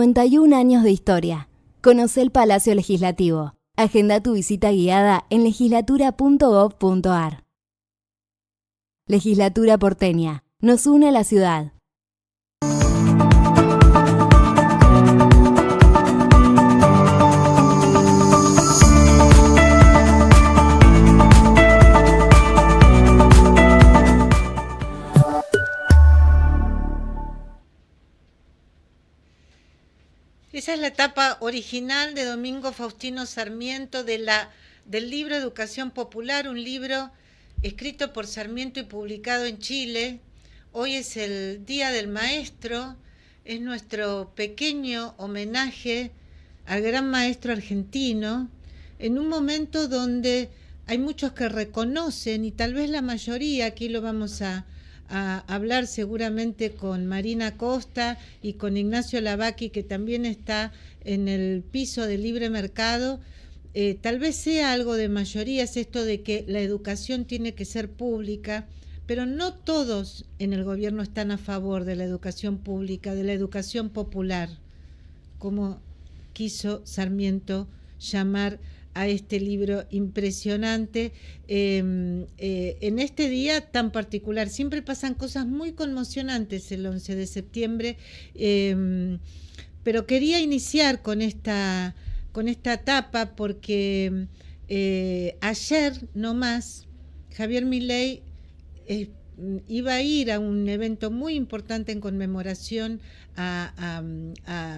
51 años de historia. Conoce el Palacio Legislativo. Agenda tu visita guiada en legislatura.gov.ar. Legislatura porteña. Nos une a la ciudad. Esa es la etapa original de Domingo Faustino Sarmiento del libro Educación Popular, un libro escrito por Sarmiento y publicado en Chile. Hoy es el Día del Maestro, es nuestro pequeño homenaje al gran maestro argentino, en un momento donde hay muchos que reconocen, y tal vez la mayoría, aquí lo vamos a hablar seguramente con Marina Costa y con Ignacio Lavaki, que también está en el piso del libre mercado. Tal vez sea algo de mayoría, es esto de que la educación tiene que ser pública, pero no todos en el gobierno están a favor de la educación pública, de la educación popular, como quiso Sarmiento llamar a este libro impresionante. En este día tan particular, siempre pasan cosas muy conmocionantes el 11 de septiembre, pero quería iniciar con esta etapa porque ayer nomás Javier Milei iba a ir a un evento muy importante en conmemoración a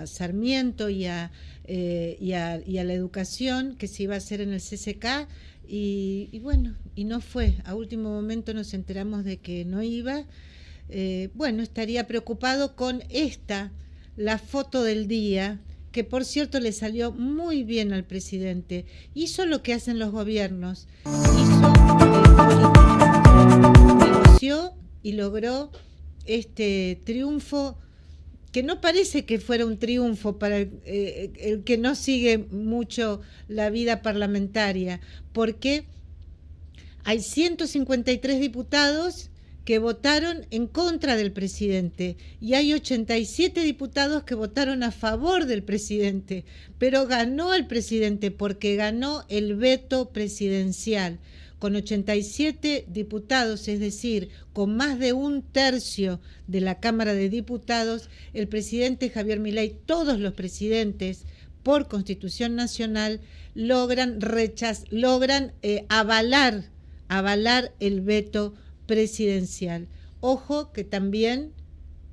Sarmiento y a la educación, que se iba a hacer en el CCK, y bueno, y no fue. A último momento nos enteramos de que no iba. Bueno, estaría preocupado con la foto del día, que por cierto le salió muy bien al presidente. Hizo lo que hacen los gobiernos, negoció y logró este triunfo, que no parece que fuera un triunfo para el que no sigue mucho la vida parlamentaria, porque hay 153 diputados que votaron en contra del presidente y hay 87 diputados que votaron a favor del presidente, pero ganó el presidente porque ganó el veto presidencial. Con 87 diputados, es decir, con más de un tercio de la Cámara de Diputados, el presidente Javier Milei, todos los presidentes por Constitución Nacional, logran avalar el veto presidencial. Ojo que también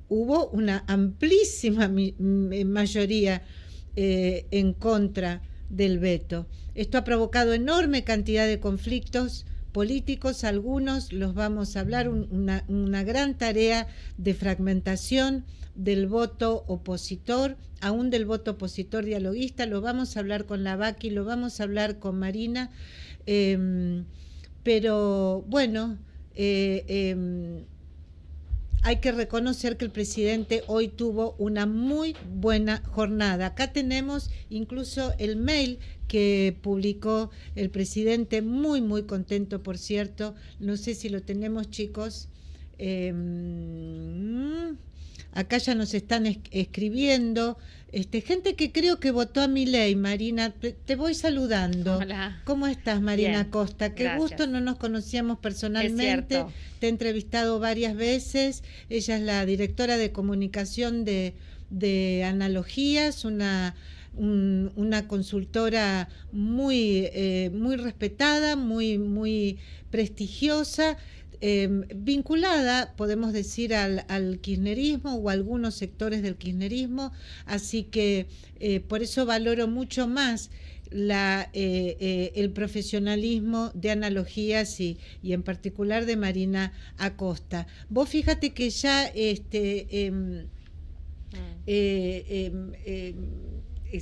hubo una amplísima mayoría en contra del veto. Esto ha provocado enorme cantidad de conflictos políticos, algunos los vamos a hablar, una gran tarea de fragmentación del voto opositor, aún del voto opositor dialoguista. Lo vamos a hablar con Lavaki, lo vamos a hablar con Marina, pero bueno, hay que reconocer que el presidente hoy tuvo una muy buena jornada. Acá tenemos incluso el mail que publicó el presidente, muy, muy contento, por cierto. No sé si lo tenemos, chicos. Acá ya nos están escribiendo. Gente que creo que votó a Milei. Marina, te voy saludando. Hola. ¿Cómo estás, Marina Bien, Costa? Qué gracias. gusto, no nos conocíamos personalmente. Es cierto. Te he entrevistado varias veces. Ella es la directora de comunicación de Analogías, una consultora muy respetada, muy prestigiosa, vinculada, podemos decir, al kirchnerismo o a algunos sectores del kirchnerismo, así que por eso valoro mucho más el profesionalismo de Analogías y en particular de Marina Acosta. Vos fíjate que ya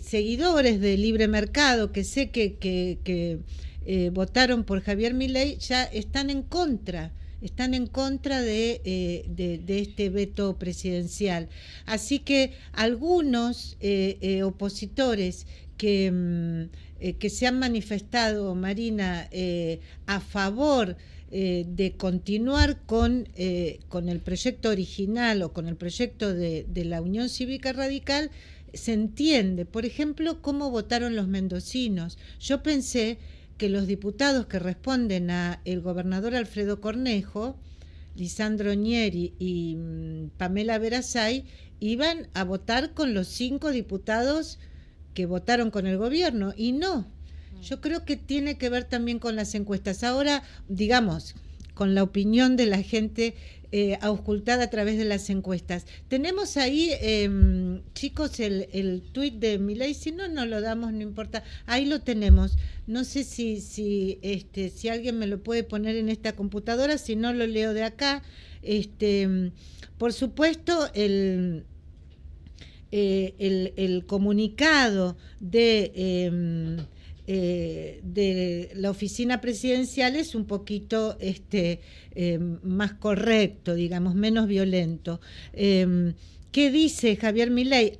seguidores de Libre Mercado, que sé que votaron por Javier Milei, ya están en contra de este veto presidencial. Así que algunos opositores que se han manifestado, Marina, a favor de continuar con el proyecto original o con el proyecto de la Unión Cívica Radical, se entiende, por ejemplo, cómo votaron los mendocinos. Yo pensé que los diputados que responden a el gobernador Alfredo Cornejo, Lisandro Nieri y Pamela Verasay, iban a votar con los 5 diputados que votaron con el gobierno, y no. Yo creo que tiene que ver también con las encuestas. Ahora, digamos, con la opinión de la gente auscultada a través de las encuestas. Tenemos ahí, chicos, el tuit de Milei. Si no, no lo damos, no importa. Ahí lo tenemos. No sé si alguien me lo puede poner en esta computadora, si no lo leo de acá. Por supuesto, el comunicado de la oficina presidencial es un poquito más correcto, digamos, menos violento. ¿Qué dice Javier Milei?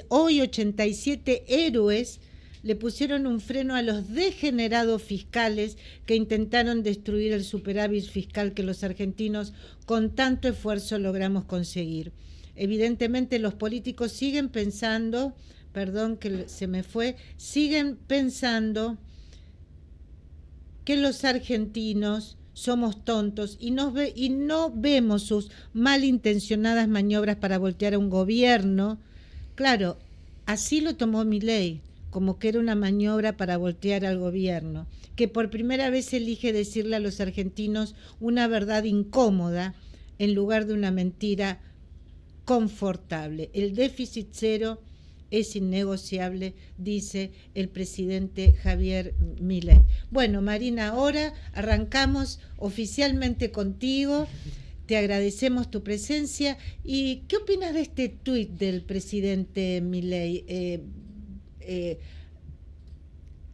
Hoy 87 héroes le pusieron un freno a los degenerados fiscales que intentaron destruir el superávit fiscal que los argentinos con tanto esfuerzo logramos conseguir. Evidentemente los políticos siguen pensando, perdón que se me fue, siguen pensando que los argentinos somos tontos y no vemos sus malintencionadas maniobras para voltear a un gobierno. Claro, así lo tomó Milei, como que era una maniobra para voltear al gobierno, que por primera vez elige decirle a los argentinos una verdad incómoda en lugar de una mentira confortable. El déficit cero es innegociable, dice el presidente Javier Milei. Bueno, Marina, ahora arrancamos oficialmente contigo. Te agradecemos tu presencia. ¿Y qué opinas de este tuit del presidente Milei?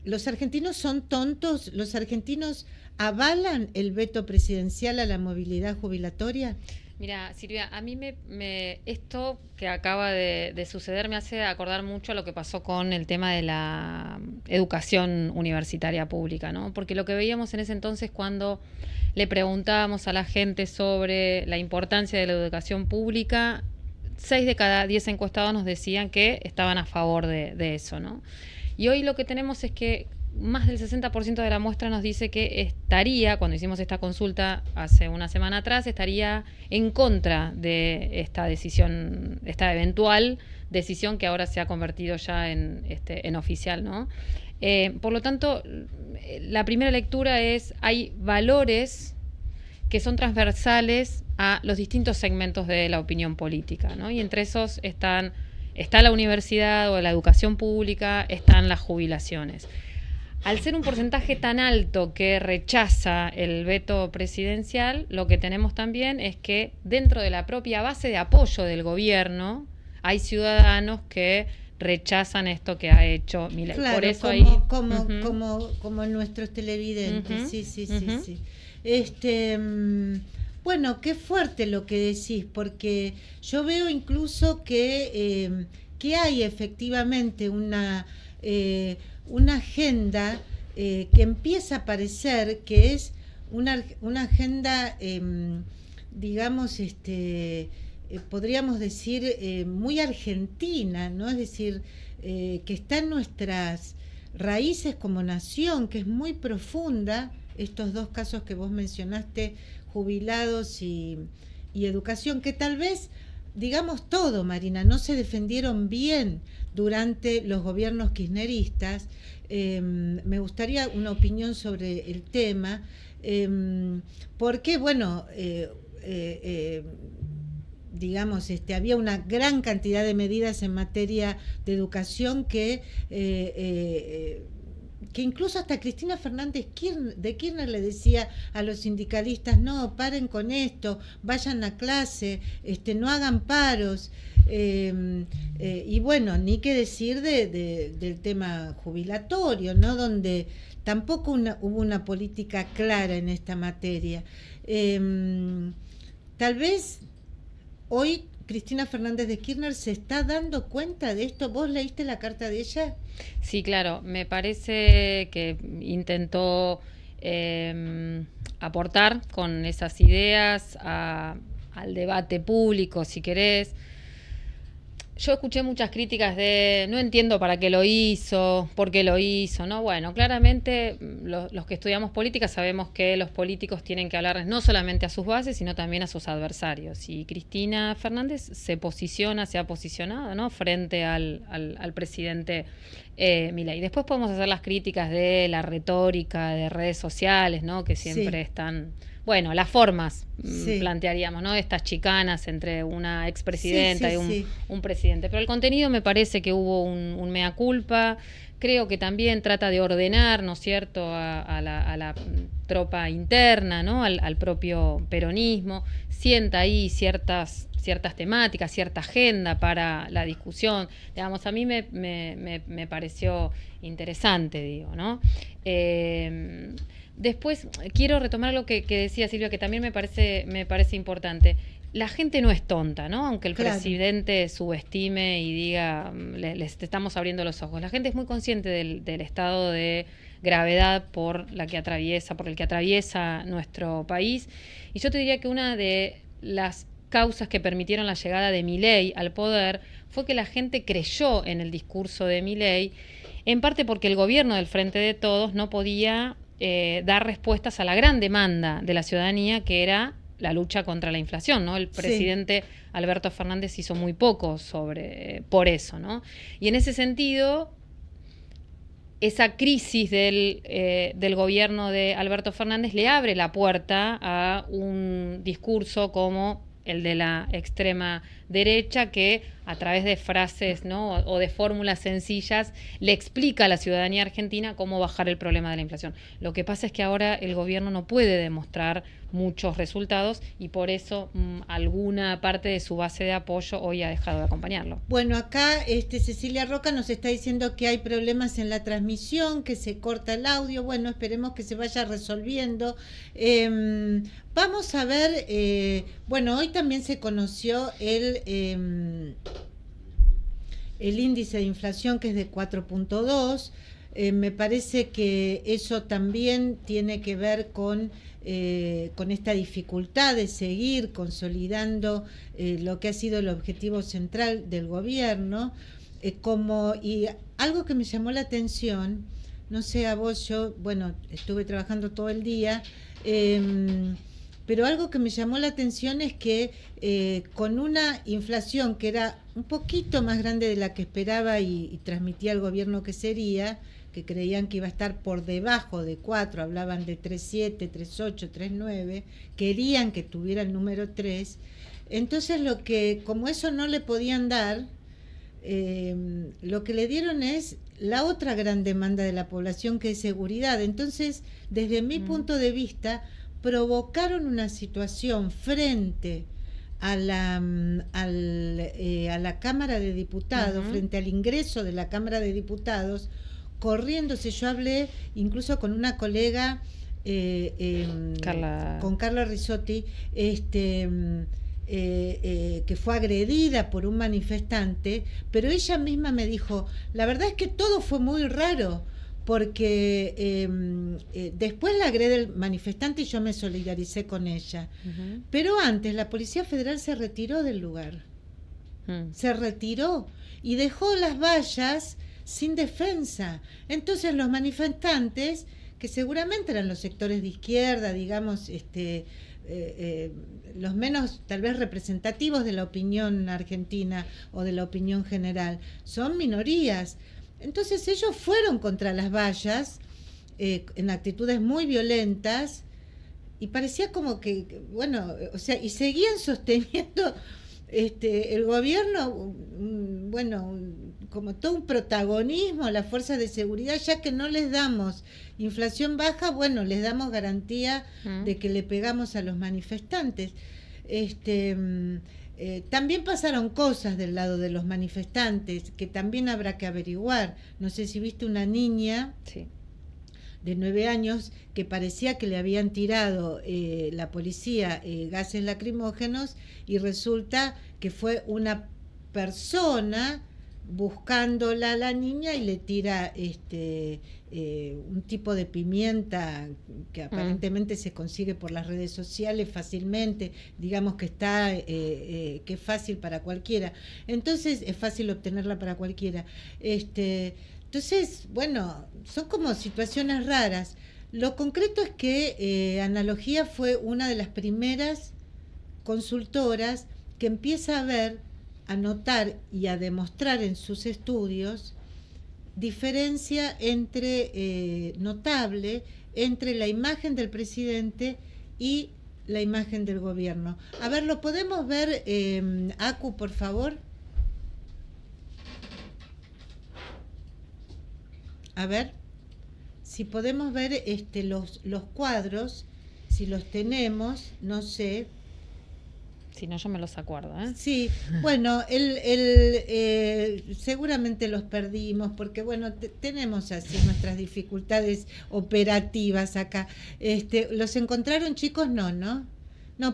¿Los argentinos son tontos? ¿Los argentinos avalan el veto presidencial a la movilidad jubilatoria? Mira, Silvia, a mí esto que acaba de suceder me hace acordar mucho a lo que pasó con el tema de la educación universitaria pública, ¿no? Porque lo que veíamos en ese entonces cuando le preguntábamos a la gente sobre la importancia de la educación pública, 6 de cada 10 encuestados nos decían que estaban a favor de eso, ¿no? Y hoy lo que tenemos es que más del 60% de la muestra nos dice que estaría, cuando hicimos esta consulta hace una semana atrás, estaría en contra de esta decisión, esta eventual decisión que ahora se ha convertido ya en oficial, ¿no? Por lo tanto, la primera lectura es, hay valores que son transversales a los distintos segmentos de la opinión política, ¿no? Y entre esos está la universidad o la educación pública, están las jubilaciones. Al ser un porcentaje tan alto que rechaza el veto presidencial, lo que tenemos también es que dentro de la propia base de apoyo del gobierno hay ciudadanos que rechazan esto que ha hecho Milei. Claro, por eso como nuestros televidentes, sí. Bueno, qué fuerte lo que decís, porque yo veo incluso que hay efectivamente una agenda que empieza a parecer que es una agenda, digamos, podríamos decir, muy argentina, ¿no? Es decir, que está en nuestras raíces como nación, que es muy profunda. Estos dos casos que vos mencionaste, jubilados y educación, que tal vez, digamos todo, Marina, no se defendieron bien durante los gobiernos kirchneristas. Me gustaría una opinión sobre el tema, porque, bueno, digamos, había una gran cantidad de medidas en materia de educación que incluso hasta Cristina Fernández de Kirchner le decía a los sindicalistas, no, paren con esto, vayan a clase, no hagan paros. Y bueno, ni qué decir del tema jubilatorio, ¿no? Donde tampoco hubo una política clara en esta materia. Tal vez hoy Cristina Fernández de Kirchner se está dando cuenta de esto. ¿Vos leíste la carta de ella? Sí, claro. Me parece que intentó aportar con esas ideas al debate público, si querés. Yo escuché muchas críticas de no entiendo para qué lo hizo, por qué lo hizo, ¿no? Bueno, claramente los que estudiamos política sabemos que los políticos tienen que hablar no solamente a sus bases, sino también a sus adversarios. Y Cristina Fernández se ha posicionado, ¿no? Frente al presidente Milei. Después podemos hacer las críticas de la retórica de redes sociales, ¿no? Que siempre están... Bueno, las formas plantearíamos, ¿no? Estas chicanas entre una expresidenta y un presidente. Pero el contenido me parece que hubo un mea culpa. Creo que también trata de ordenar, ¿no es cierto?, a la tropa interna, ¿no? Al propio peronismo. Sienta ahí ciertas temáticas, cierta agenda para la discusión. Digamos, a mí me pareció interesante, digo, ¿no? Después quiero retomar lo que decía Silvia, que también me parece importante. La gente no es tonta, ¿no? Aunque el presidente subestime y diga, les estamos abriendo los ojos. La gente es muy consciente del estado de gravedad por el que atraviesa nuestro país. Y yo te diría que una de las causas que permitieron la llegada de Milei al poder fue que la gente creyó en el discurso de Milei, en parte porque el gobierno del Frente de Todos no podía dar respuestas a la gran demanda de la ciudadanía, que era la lucha contra la inflación, ¿no? El presidente Alberto Fernández hizo muy poco por eso, ¿no? Y en ese sentido, esa crisis del gobierno de Alberto Fernández le abre la puerta a un discurso como el de la extrema derecha, que a través de frases, ¿no?, o de fórmulas sencillas le explica a la ciudadanía argentina cómo bajar el problema de la inflación. Lo que pasa es que ahora el gobierno no puede demostrar muchos resultados y por eso alguna parte de su base de apoyo hoy ha dejado de acompañarlo. Bueno, acá Cecilia Roca nos está diciendo que hay problemas en la transmisión, que se corta el audio. Bueno, esperemos que se vaya resolviendo. Vamos a ver, bueno, hoy también se conoció el índice de inflación, que es de 4.2. Me parece que eso también tiene que ver con esta dificultad de seguir consolidando lo que ha sido el objetivo central del gobierno. Y algo que me llamó la atención, no sé a vos, yo, bueno, estuve trabajando todo el día, pero algo que me llamó la atención es que con una inflación que era un poquito más grande de la que esperaba y transmitía el gobierno que sería, que creían que iba a estar por debajo de 4, hablaban de 3.7, 3.8, 3.9, querían que tuviera el número 3. Entonces, como eso no le podían dar, lo que le dieron es la otra gran demanda de la población, que es seguridad. Entonces, desde mi punto de vista, provocaron una situación frente a la Cámara de Diputados, frente al ingreso de la Cámara de Diputados, corriéndose. Yo hablé incluso con una colega, con Carla Risotti, que fue agredida por un manifestante, pero ella misma me dijo, la verdad es que todo fue muy raro, porque después la agrede el manifestante y yo me solidaricé con ella. Pero antes la Policía Federal se retiró del lugar. Se retiró y dejó las vallas sin defensa. Entonces los manifestantes, que seguramente eran los sectores de izquierda, digamos, los menos tal vez representativos de la opinión argentina o de la opinión general, son minorías. Entonces ellos fueron contra las vallas en actitudes muy violentas y parecía como que, bueno, o sea, y seguían sosteniendo el gobierno, como todo un protagonismo a las fuerzas de seguridad, ya que no les damos inflación baja, bueno, les damos garantía de que le pegamos a los manifestantes. También pasaron cosas del lado de los manifestantes que también habrá que averiguar. No sé si viste una niña de 9 años que parecía que le habían tirado la policía gases lacrimógenos, y resulta que fue una persona buscándola a la niña y le tira un tipo de pimienta que aparentemente se consigue por las redes sociales fácilmente, digamos que está que es fácil para cualquiera, entonces es fácil obtenerla para cualquiera. Entonces, bueno, son como situaciones raras. Lo concreto es que Analogía fue una de las primeras consultoras que empieza a ver, a notar y a demostrar en sus estudios diferencia notable entre la imagen del presidente y la imagen del gobierno. A ver, ¿lo podemos ver, Acu, por favor? A ver, si podemos ver los cuadros, si los tenemos, no sé. Si no, yo me los acuerdo, ¿eh? Sí, bueno, seguramente los perdimos porque, bueno, tenemos así nuestras dificultades operativas acá. ¿Los encontraron, chicos? No,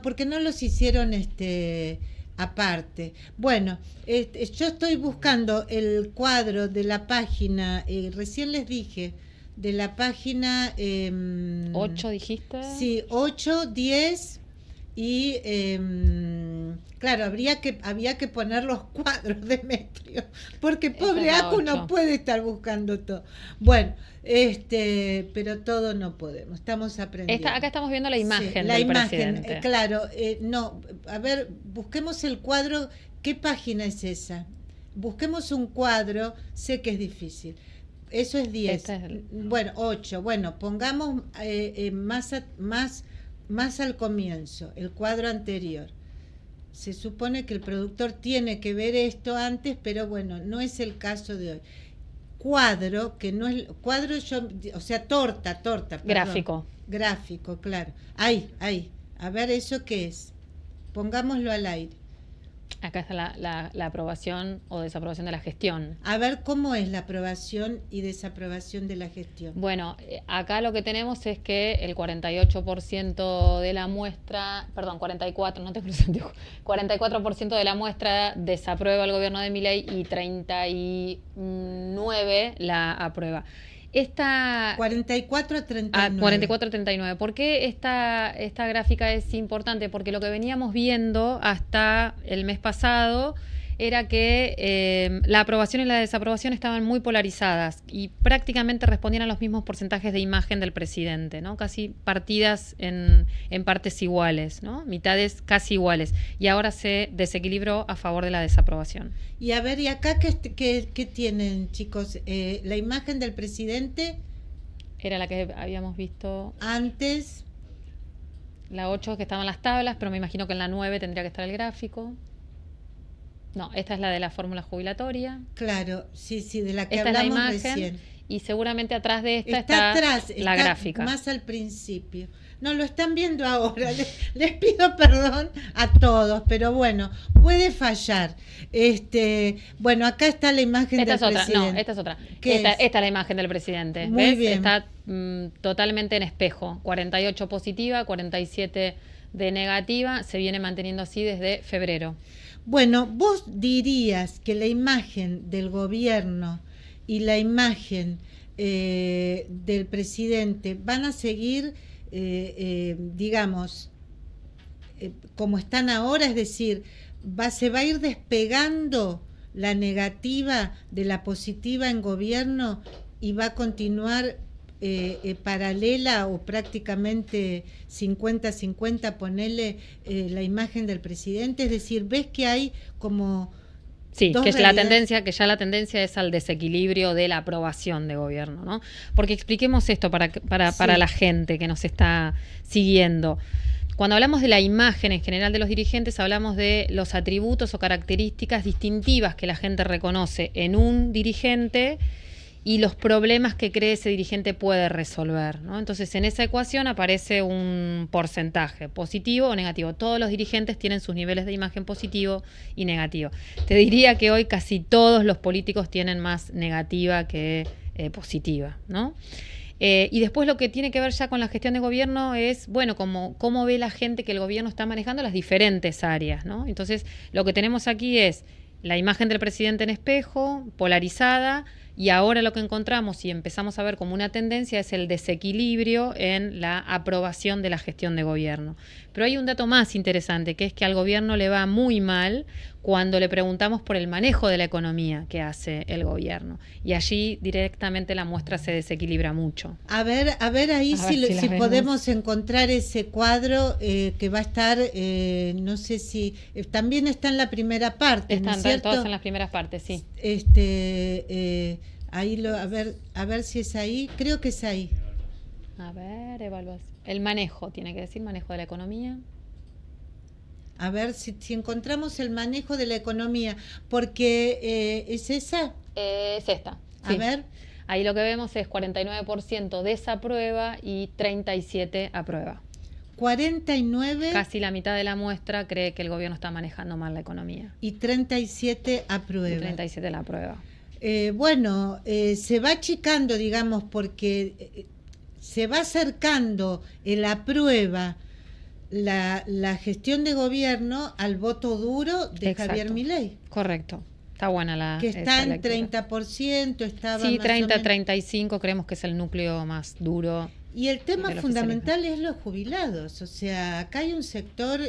porque no los hicieron aparte. Bueno, yo estoy buscando el cuadro de la página, recién les dije, de la página... 8, dijiste. Sí, 8, 10... Y claro, había que poner los cuadros, Demetrio, porque pobre Acu no puede estar buscando todo. Bueno, pero todo no podemos, estamos aprendiendo. Acá estamos viendo la imagen del presidente. Claro, no, a ver, busquemos el cuadro. ¿Qué página es esa? Busquemos un cuadro, sé que es difícil. Eso es 10. Bueno, 8. Bueno, pongamos más al comienzo, el cuadro anterior. Se supone que el productor tiene que ver esto antes, pero bueno, no es el caso de hoy. Cuadro, que no es cuadro, o sea, torta. Perdón. Gráfico, claro. Ahí. A ver, ¿eso qué es? Pongámoslo al aire. Acá está la aprobación o desaprobación de la gestión. A ver, ¿cómo es la aprobación y desaprobación de la gestión? Bueno, acá lo que tenemos es que el 48% de la muestra, perdón, 44, no te cruces, 44% de la muestra desaprueba el gobierno de Milei y 39 la aprueba. 44 a 39. 44 a 39. ¿Por qué esta gráfica es importante? Porque lo que veníamos viendo hasta el mes pasado era que la aprobación y la desaprobación estaban muy polarizadas y prácticamente respondían a los mismos porcentajes de imagen del presidente, ¿no? Casi partidas en partes iguales, ¿no? Mitades casi iguales. Y ahora se desequilibró a favor de la desaprobación. Y a ver, ¿y acá qué tienen, chicos? La imagen del presidente... Era la que habíamos visto... Antes... La 8 que estaba en las tablas, pero me imagino que en la 9 tendría que estar el gráfico. No, esta es la de la fórmula jubilatoria. Claro, sí, de la que esta hablamos es la imagen, recién. Y seguramente atrás de esta está la gráfica. Más al principio. No, lo están viendo ahora. Les pido perdón a todos, pero bueno, puede fallar. Bueno, acá está la imagen del presidente. No, esta es otra. Esta es la imagen del presidente. Muy ¿ves? bien. Está totalmente en espejo. 48 positiva, 47 de negativa. Se viene manteniendo así desde febrero. Bueno, vos dirías que la imagen del gobierno y la imagen del presidente van a seguir, digamos, como están ahora, es decir, se va a ir despegando la negativa de la positiva en gobierno y va a continuar paralela o prácticamente 50-50, ponele la imagen del presidente, es decir, ves que hay como... Sí, que ya la tendencia es al desequilibrio de la aprobación de gobierno, ¿no? Porque expliquemos esto para la gente que nos está siguiendo. Cuando hablamos de la imagen en general de los dirigentes, hablamos de los atributos o características distintivas que la gente reconoce en un dirigente y los problemas que cree ese dirigente puede resolver, ¿no? Entonces, en esa ecuación aparece un porcentaje, positivo o negativo. Todos los dirigentes tienen sus niveles de imagen positivo y negativo. Te diría que hoy casi todos los políticos tienen más negativa que positiva, ¿no? Y después lo que tiene que ver ya con la gestión de gobierno es, bueno, cómo ve la gente que el gobierno está manejando las diferentes áreas, ¿no? Entonces, lo que tenemos aquí es la imagen del presidente en espejo, polarizada, y ahora lo que encontramos y empezamos a ver como una tendencia es el desequilibrio en la aprobación de la gestión de gobierno. Pero hay un dato más interesante, que es que al gobierno le va muy mal cuando le preguntamos por el manejo de la economía que hace el gobierno. Y allí directamente la muestra se desequilibra mucho. A ver ahí si podemos encontrar ese cuadro que va a estar, no sé si, también está en la primera parte, ¿no es cierto? Todas en las primeras partes, sí. Ahí a ver si es ahí, creo que es ahí. A ver, evaluación. El manejo, tiene que decir manejo de la economía. A ver si encontramos el manejo de la economía, porque ¿es esa? Es esta. A ver. Ahí lo que vemos es 49% desaprueba y 37% aprueba. 49. Casi la mitad de la muestra cree que el gobierno está manejando mal la economía. Y 37 aprueba. Y 37 la aprueba. Bueno, se va achicando, digamos, porque se va acercando el aprueba la gestión de gobierno al voto duro de Exacto. Javier Milei. Correcto. Está buena la que está en lectura. 30%, estaba sí, más 30, o menos. 35 creemos que es el núcleo más duro. Y el tema fundamental es los jubilados, o sea, acá hay un sector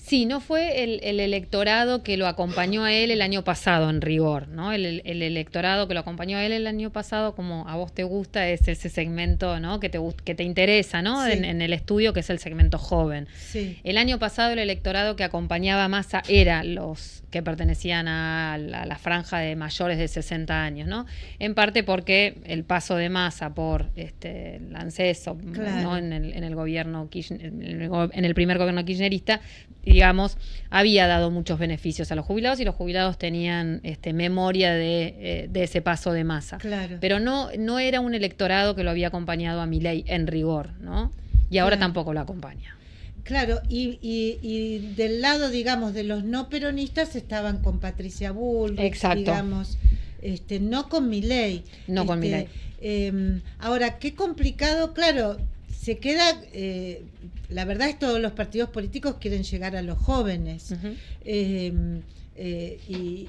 Sí, no fue el electorado que lo acompañó a él el año pasado, en rigor, ¿no? El electorado que lo acompañó a él el año pasado, como a vos te gusta, es ese segmento, ¿no? que te interesa, ¿no? Sí. En el estudio, que es el segmento joven. Sí. El año pasado el electorado que acompañaba a Massa era los que pertenecían a la franja de mayores de 60 años, ¿no? En parte porque el paso de Massa por el ANSES, claro, ¿no? en el gobierno en el primer gobierno kirchnerista, digamos, había dado muchos beneficios a los jubilados y los jubilados tenían memoria de ese paso de Massa. Claro. Pero no era un electorado que lo había acompañado a Milei en rigor, ¿no? Y ahora claro, tampoco lo acompaña. Claro, y del lado, digamos, de los no peronistas estaban con Patricia Bullrich, exacto, digamos, no con Milei. No con Milei. Ahora, qué complicado, claro, se queda, la verdad es que todos los partidos políticos quieren llegar a los jóvenes. Uh-huh. Y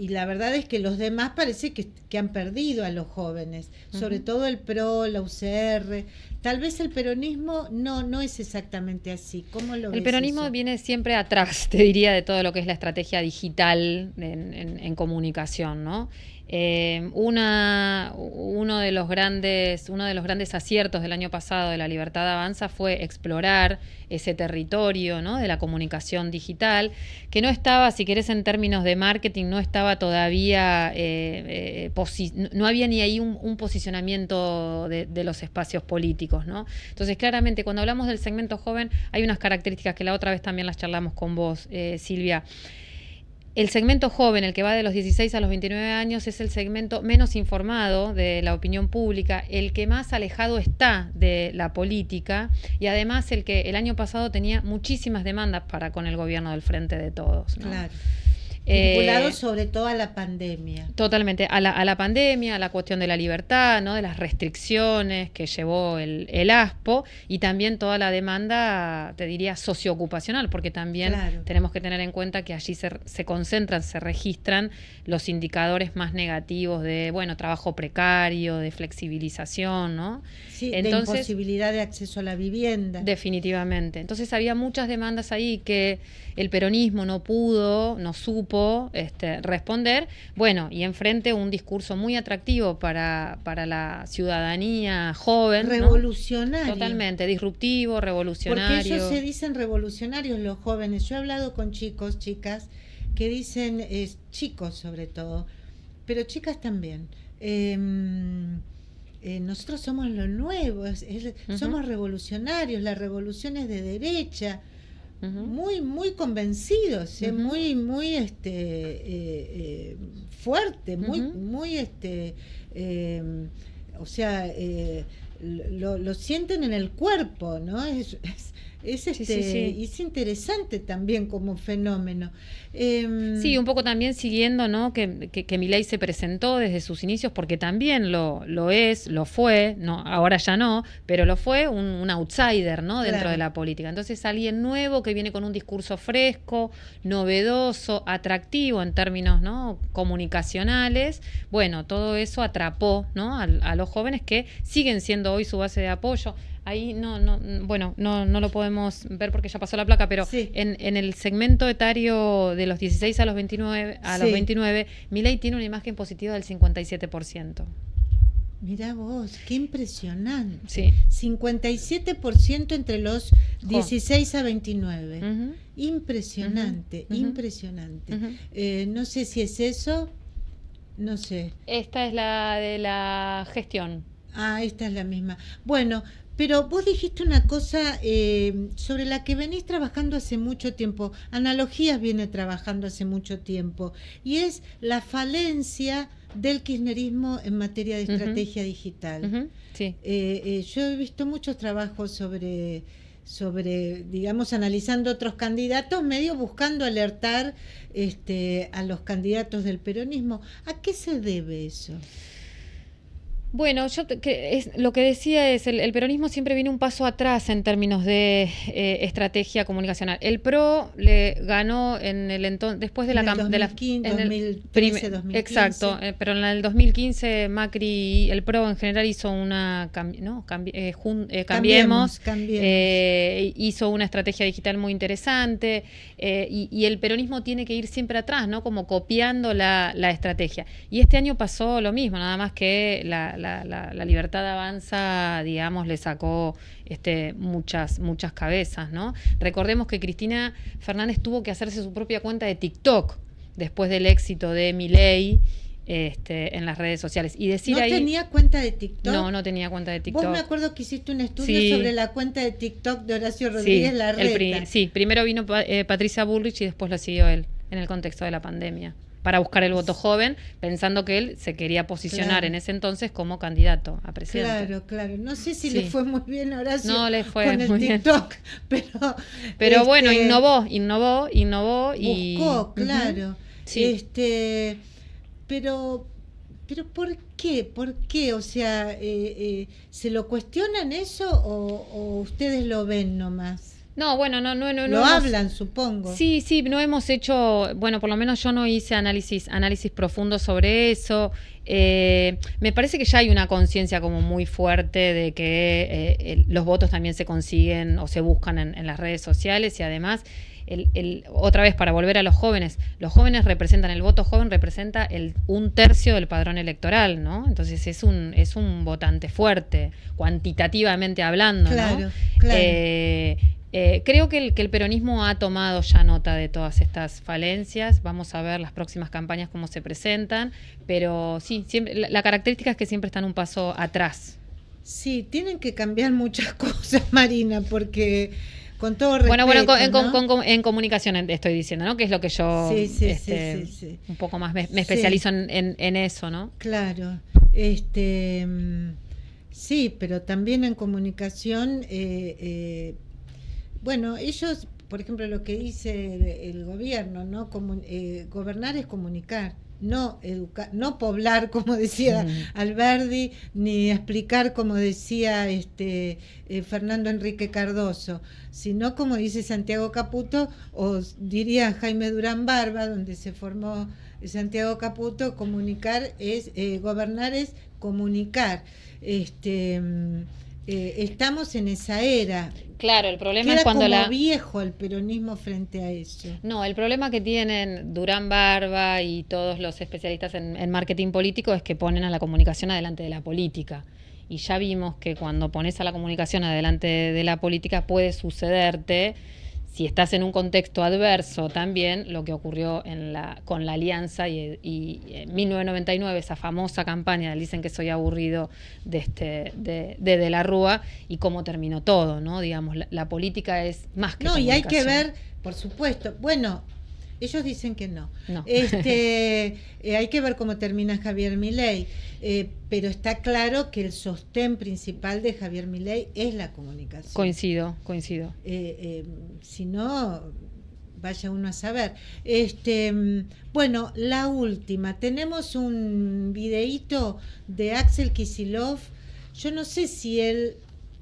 la verdad es que los demás parece que han perdido a los jóvenes, sobre todo el PRO, la UCR. Tal vez el peronismo no es exactamente así. ¿Cómo lo ves? El peronismo eso? viene siempre atrás, te diría, de todo lo que es la estrategia digital en comunicación, ¿no? Uno de los grandes aciertos del año pasado de La Libertad Avanza fue explorar ese territorio, ¿no? De la comunicación digital, que no estaba, si querés en términos de marketing, no estaba todavía, no había ni ahí un posicionamiento de los espacios políticos, ¿no? Entonces, claramente, cuando hablamos del segmento joven, hay unas características que la otra vez también las charlamos con vos, Silvia. El segmento joven, el que va de los 16 a los 29 años, es el segmento menos informado de la opinión pública, el que más alejado está de la política y además el que el año pasado tenía muchísimas demandas para con el gobierno del Frente de Todos, ¿no? Claro. Vinculado sobre todo a la pandemia. Totalmente, a la pandemia, a la cuestión de la libertad, ¿no? De las restricciones que llevó el ASPO y también toda la demanda, te diría, socioocupacional, porque también claro, tenemos que tener en cuenta que allí se concentran, se registran los indicadores más negativos de, trabajo precario, de flexibilización, ¿no? Sí, entonces, de imposibilidad de acceso a la vivienda. Definitivamente. Entonces había muchas demandas ahí que el peronismo no pudo, no supo responder, y enfrente un discurso muy atractivo para la ciudadanía joven. Revolucionario. ¿No? Totalmente, disruptivo, revolucionario. Porque ellos se dicen revolucionarios los jóvenes. Yo he hablado con chicos, chicas, que dicen, chicos sobre todo, pero chicas también, nosotros somos lo nuevo, somos revolucionarios, la revolución es de derecha. Muy, muy convencidos, muy, muy fuerte, muy, muy, lo sienten en el cuerpo, ¿no? Es interesante también como fenómeno. Sí, un poco también siguiendo, ¿no? que Milei se presentó desde sus inicios, porque también lo fue, no, ahora ya no, pero lo fue un outsider, ¿no? Dentro Claro. de la política. Entonces alguien nuevo que viene con un discurso fresco, novedoso, atractivo en términos, ¿no? comunicacionales. Bueno, todo eso atrapó, ¿no? a los jóvenes que siguen siendo hoy su base de apoyo. Ahí no lo podemos ver porque ya pasó la placa, pero Sí. en el segmento etario de los 16 a los 29, Milei tiene una imagen positiva del 57%. Mirá vos, qué impresionante. Sí. 57% entre los 16 a 29. Uh-huh. Impresionante, Uh-huh. impresionante. Uh-huh. No sé si es eso, no sé. Esta es la de la gestión. Ah, esta es la misma. Bueno, pero vos dijiste una cosa sobre la que venís trabajando hace mucho tiempo. Analogías viene trabajando hace mucho tiempo. Y es la falencia del kirchnerismo en materia de estrategia digital. Uh-huh. Sí. Yo he visto muchos trabajos sobre, digamos, analizando otros candidatos, medio buscando alertar a los candidatos del peronismo. ¿A qué se debe eso? Bueno, lo que decía es, el peronismo siempre viene un paso atrás en términos de estrategia comunicacional. El PRO le ganó en el después de la campaña 2013, 2015. Exacto, pero en el 2015 Macri, el PRO en general hizo una Cambiemos. Hizo una estrategia digital muy interesante, y el peronismo tiene que ir siempre atrás, ¿no? Como copiando la estrategia. Y este año pasó lo mismo, nada más que la Libertad Avanza, digamos, le sacó muchas cabezas, ¿no? Recordemos que Cristina Fernández tuvo que hacerse su propia cuenta de TikTok después del éxito de Milei en las redes sociales. Y decir ¿No ahí, tenía cuenta de TikTok? No tenía cuenta de TikTok. Vos me acuerdo que hiciste un estudio sobre la cuenta de TikTok de Horacio Rodríguez Larreta. Primero vino Patricia Bullrich y después lo siguió él, en el contexto de la pandemia, para buscar el voto joven, pensando que él se quería posicionar en ese entonces como candidato a presidente. Claro. No sé si le fue muy bien a Horacio no le fue con el muy TikTok, pero bueno, innovó y buscó, claro. Uh-huh. Sí. Pero ¿por qué? O sea, ¿se lo cuestionan eso o ustedes lo ven nomás? No, bueno, no lo hablan, supongo. Sí, no hemos hecho, bueno, por lo menos yo no hice análisis profundos sobre eso. Me parece que ya hay una conciencia como muy fuerte de que los votos también se consiguen o se buscan en las redes sociales, y además otra vez, para volver a los jóvenes representan, el voto joven representa 1/3 del padrón electoral, ¿no? Entonces es un votante fuerte, cuantitativamente hablando, claro, ¿no? Claro. Creo que el peronismo ha tomado ya nota de todas estas falencias. Vamos a ver las próximas campañas cómo se presentan, pero sí, siempre, la característica es que siempre están un paso atrás. Sí, tienen que cambiar muchas cosas, Marina, porque con todo respeto, bueno, en comunicación estoy diciendo, ¿no? Que es lo que yo sí. un poco más me especializo en eso, ¿no? Claro. Sí, pero también en comunicación, bueno, ellos, por ejemplo, lo que dice el gobierno, ¿no? Gobernar es comunicar, no educar, no poblar, como decía Alberdi, ni explicar, como decía Fernando Enrique Cardoso, sino como dice Santiago Caputo, o diría Jaime Durán Barba, donde se formó Santiago Caputo, gobernar es comunicar. Estamos en esa era. Claro, el problema Queda es cuando como viejo el peronismo frente a eso. No, el problema que tienen Durán Barba y todos los especialistas en marketing político es que ponen a la comunicación adelante de la política. Y ya vimos que cuando pones a la comunicación adelante de la política puede sucederte, si estás en un contexto adverso también, lo que ocurrió con la Alianza y en 1999, esa famosa campaña del Dicen que soy aburrido de la Rúa, y cómo terminó todo, ¿no? Digamos, la política es más que comunicación. Y hay que ver, por supuesto, bueno, Ellos dicen que no. No. Hay que ver cómo termina Javier Milei, pero está claro que el sostén principal de Javier Milei es la comunicación. Coincido. Si no, vaya uno a saber. Bueno, la última. Tenemos un videíto de Axel Kicillof. Yo no sé si él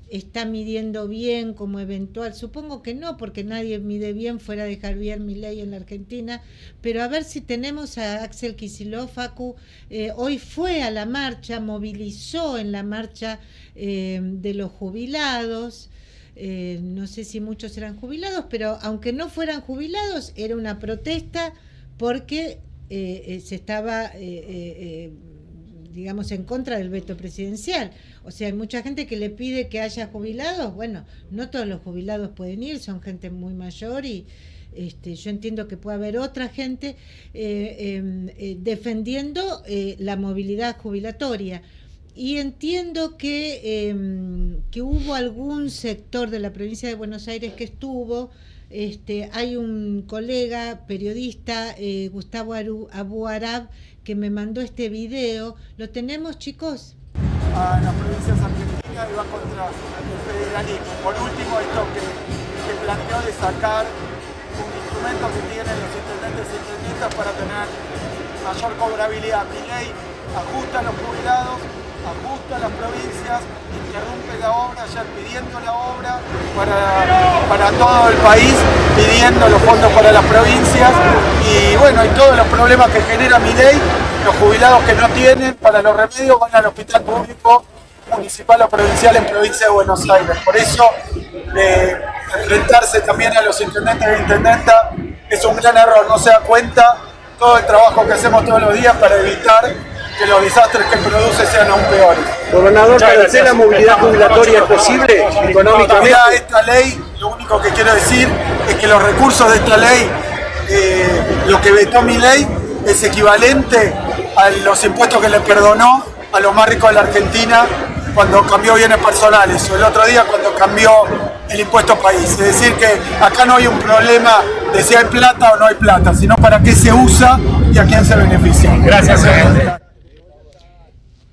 está midiendo bien como eventual, supongo que no, porque nadie mide bien fuera de Javier Milei en la Argentina, pero a ver si tenemos a Axel Kicillof. Facu, hoy fue a la marcha, movilizó en la marcha de los jubilados. No sé si muchos eran jubilados, pero aunque no fueran jubilados, era una protesta porque se estaba digamos, en contra del veto presidencial. O sea, hay mucha gente que le pide que haya jubilados. Bueno, no todos los jubilados pueden ir, son gente muy mayor y yo entiendo que puede haber otra gente defendiendo la movilidad jubilatoria. Y entiendo que hubo algún sector de la provincia de Buenos Aires que estuvo. Hay un colega periodista, Gustavo Abu Arab, que me mandó este video. ¿Lo tenemos, chicos? A las provincias argentinas y va contra el federalismo. Por último, esto que planteó de sacar un instrumento que tienen los intendentes e intendentas para tener mayor cobrabilidad. Milei ajusta a los jubilados, ajusta a las provincias, interrumpe la obra, ya pidiendo la obra para todo el país, pidiendo los fondos para las provincias y bueno, y todos los problemas que genera Milei, los jubilados que no tienen para los remedios van al hospital público municipal o provincial en provincia de Buenos Aires. Por eso enfrentarse también a los intendentes e intendentas es un gran error, no se da cuenta todo el trabajo que hacemos todos los días para evitar que los desastres que produce sean aún peores. Gobernador, ¿para usted la movilidad jubilatoria es posible económicamente? Mira, esta ley, lo único que quiero decir es que los recursos de esta ley, lo que vetó Milei, es equivalente a los impuestos que le perdonó a los más ricos de la Argentina cuando cambió bienes personales, o el otro día cuando cambió el impuesto país. Es decir, que acá no hay un problema de si hay plata o no hay plata, sino para qué se usa y a quién se beneficia. Gracias.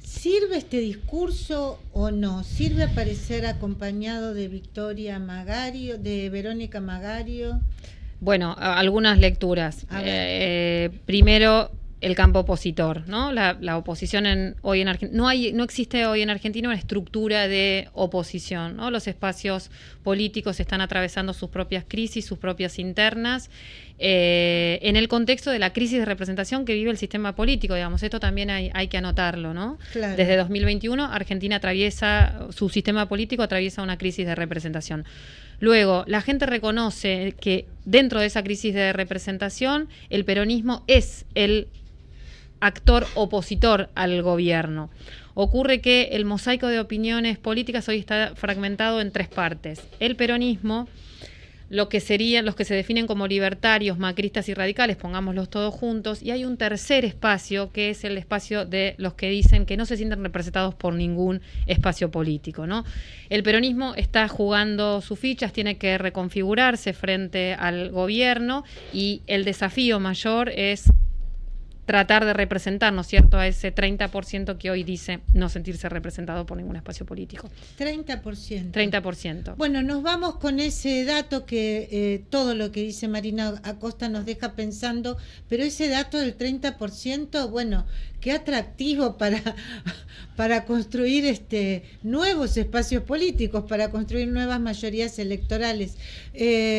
¿Sirve este discurso o no? ¿Sirve aparecer acompañado de Victoria Magario, de Verónica Magario? Bueno, algunas lecturas. Primero, el campo opositor, ¿no? La oposición hoy en Argentina, no existe hoy en Argentina una estructura de oposición, ¿no? Los espacios políticos están atravesando sus propias crisis, sus propias internas, en el contexto de la crisis de representación que vive el sistema político, digamos. Esto también hay que anotarlo, ¿no? Claro. Desde 2021, Argentina su sistema político atraviesa una crisis de representación. Luego, la gente reconoce que dentro de esa crisis de representación, el peronismo es el actor opositor al gobierno. Ocurre que el mosaico de opiniones políticas hoy está fragmentado en tres partes. El peronismo, lo que serían los que se definen como libertarios, macristas y radicales, pongámoslos todos juntos, y hay un tercer espacio que es el espacio de los que dicen que no se sienten representados por ningún espacio político, ¿no? El peronismo está jugando sus fichas, tiene que reconfigurarse frente al gobierno y el desafío mayor es tratar de representar, ¿no es cierto?, a ese 30% que hoy dice no sentirse representado por ningún espacio político. 30%. 30%. Bueno, nos vamos con ese dato que todo lo que dice Marina Acosta nos deja pensando, pero ese dato del 30%, bueno, qué atractivo para construir nuevos espacios políticos, para construir nuevas mayorías electorales.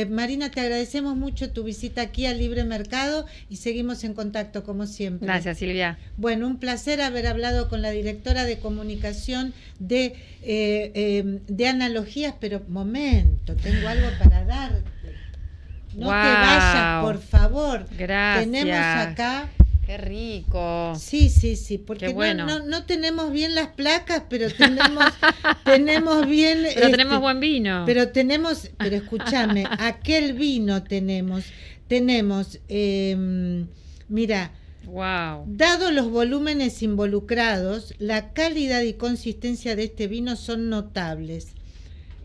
Marina, te agradecemos mucho tu visita aquí al Libre Mercado y seguimos en contacto como siempre. Gracias, Silvia. Bueno, un placer haber hablado con la directora de comunicación de Analogías, pero momento, tengo algo para darte. No te vayas, por favor. Gracias. Tenemos acá... Qué rico. Sí, porque bueno. no tenemos bien las placas, pero tenemos bien... Pero tenemos buen vino. Pero escúchame, aquel vino tenemos, mira... Wow. Dado los volúmenes involucrados, la calidad y consistencia de este vino son notables.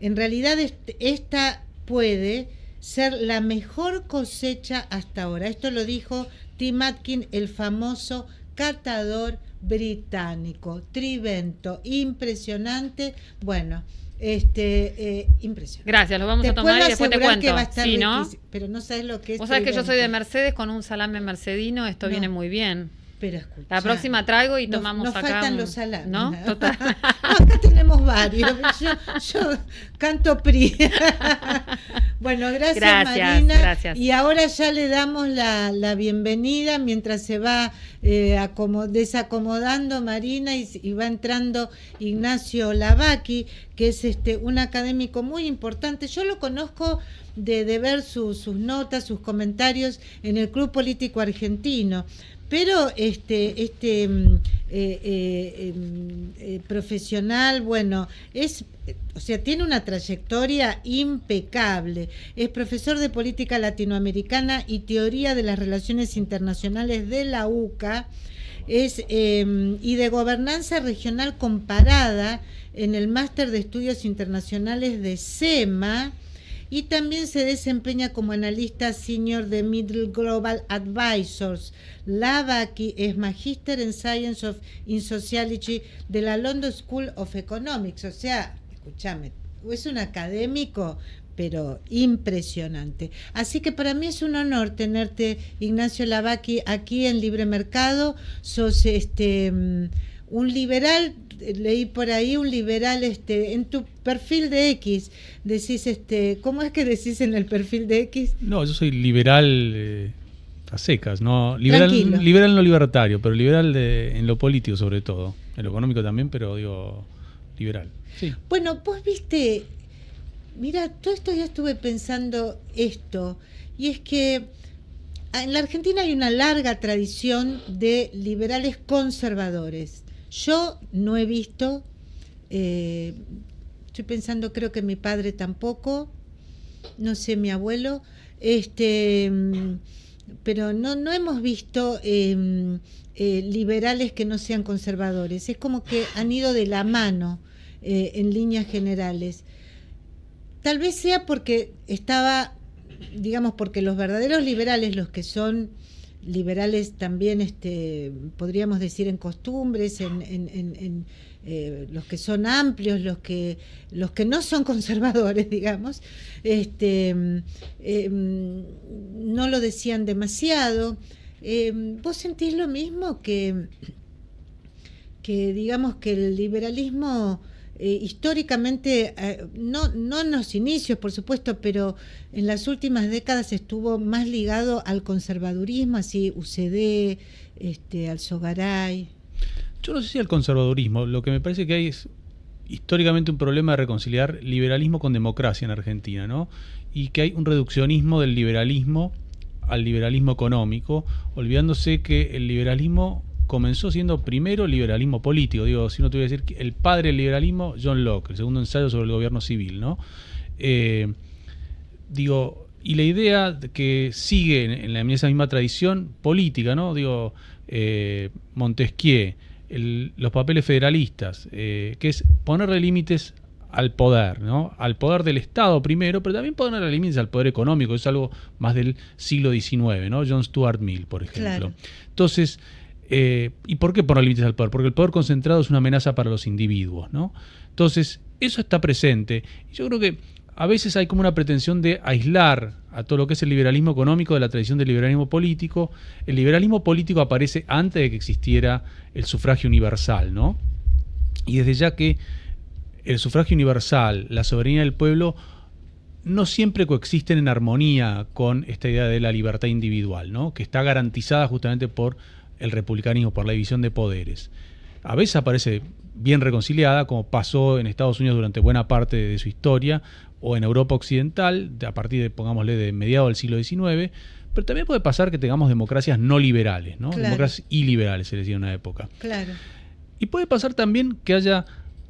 En realidad esta puede ser la mejor cosecha hasta ahora. Esto lo dijo Tim Atkin, el famoso catador británico. Trivento, impresionante. Bueno, impresionante. Gracias, lo vamos a tomar y después te cuento. Que va a estar sí, ¿no? pero no sabes lo que es. Vos sabés que yo Trivento. soy de Mercedes con un salame mercedino, esto viene muy bien. Pero escuchá, La próxima traigo y tomamos nos acá. faltan los salames. ¿No? Total. No, acá tenemos varios. Yo canto PRI. Bueno, gracias Marina. Gracias. Y ahora ya le damos la bienvenida mientras se va desacomodando Marina y va entrando Ignacio Lavaki, que es un académico muy importante. Yo lo conozco de ver sus notas, sus comentarios en el Club Político Argentino. Pero profesional, bueno, tiene una trayectoria impecable. Es profesor de política latinoamericana y teoría de las relaciones internacionales de la UCA, y de gobernanza regional comparada en el máster de estudios internacionales de SEMA. Y también se desempeña como analista senior de Middle Global Advisors. Lavaki es Magister en Science in Sociology de la London School of Economics. O sea, escúchame, es un académico, pero impresionante. Así que para mí es un honor tenerte, Ignacio Lavaki, aquí en Libre Mercado. Sos un liberal. Leí por ahí un liberal, en tu perfil de X, decís, ¿cómo es que decís en el perfil de X? No, yo soy liberal a secas, no liberal no libertario, pero liberal en lo político sobre todo, en lo económico también, pero digo liberal. Sí. Bueno, vos viste, mira, todo esto ya estuve pensando esto, y es que en la Argentina hay una larga tradición de liberales conservadores. Yo no he visto, estoy pensando, creo que mi padre tampoco, no sé, mi abuelo, pero no hemos visto liberales que no sean conservadores. Es como que han ido de la mano en líneas generales. Tal vez sea porque porque los verdaderos liberales, los que son liberales también, podríamos decir en costumbres, en los que son amplios, los que no son conservadores, digamos, no lo decían demasiado. ¿Vos sentís lo mismo que digamos que el liberalismo históricamente, no en los inicios, por supuesto, pero en las últimas décadas estuvo más ligado al conservadurismo, así UCD, Alzogaray? Yo no sé si al conservadurismo, lo que me parece que hay es históricamente un problema de reconciliar liberalismo con democracia en Argentina, ¿no? Y que hay un reduccionismo del liberalismo al liberalismo económico, olvidándose que el liberalismo comenzó siendo primero liberalismo político. Digo, si no te voy a decir que el padre del liberalismo, John Locke, el segundo ensayo sobre el gobierno civil, ¿no? Y la idea que sigue en esa misma tradición política, ¿no? Montesquieu, los papeles federalistas, que es ponerle límites al poder, ¿no? Al poder del Estado primero, pero también ponerle límites al poder económico. Es algo más del siglo XIX, ¿no? John Stuart Mill, por ejemplo. Claro. Entonces, ¿y por qué poner límites al poder? Porque el poder concentrado es una amenaza para los individuos, ¿no? Entonces, eso está presente. Yo creo que a veces hay como una pretensión de aislar a todo lo que es el liberalismo económico de la tradición del liberalismo político. El liberalismo político aparece antes de que existiera el sufragio universal, ¿no? Y desde ya que el sufragio universal, la soberanía del pueblo, no siempre coexisten en armonía con esta idea de la libertad individual, ¿no? Que está garantizada justamente por el republicanismo, por la división de poderes. A veces aparece bien reconciliada, como pasó en Estados Unidos durante buena parte de su historia, o en Europa occidental, a partir de, pongámosle, de mediados del siglo XIX, pero también puede pasar que tengamos democracias no liberales, ¿no? Claro. Democracias iliberales, se decía en una época. Claro. Y puede pasar también que haya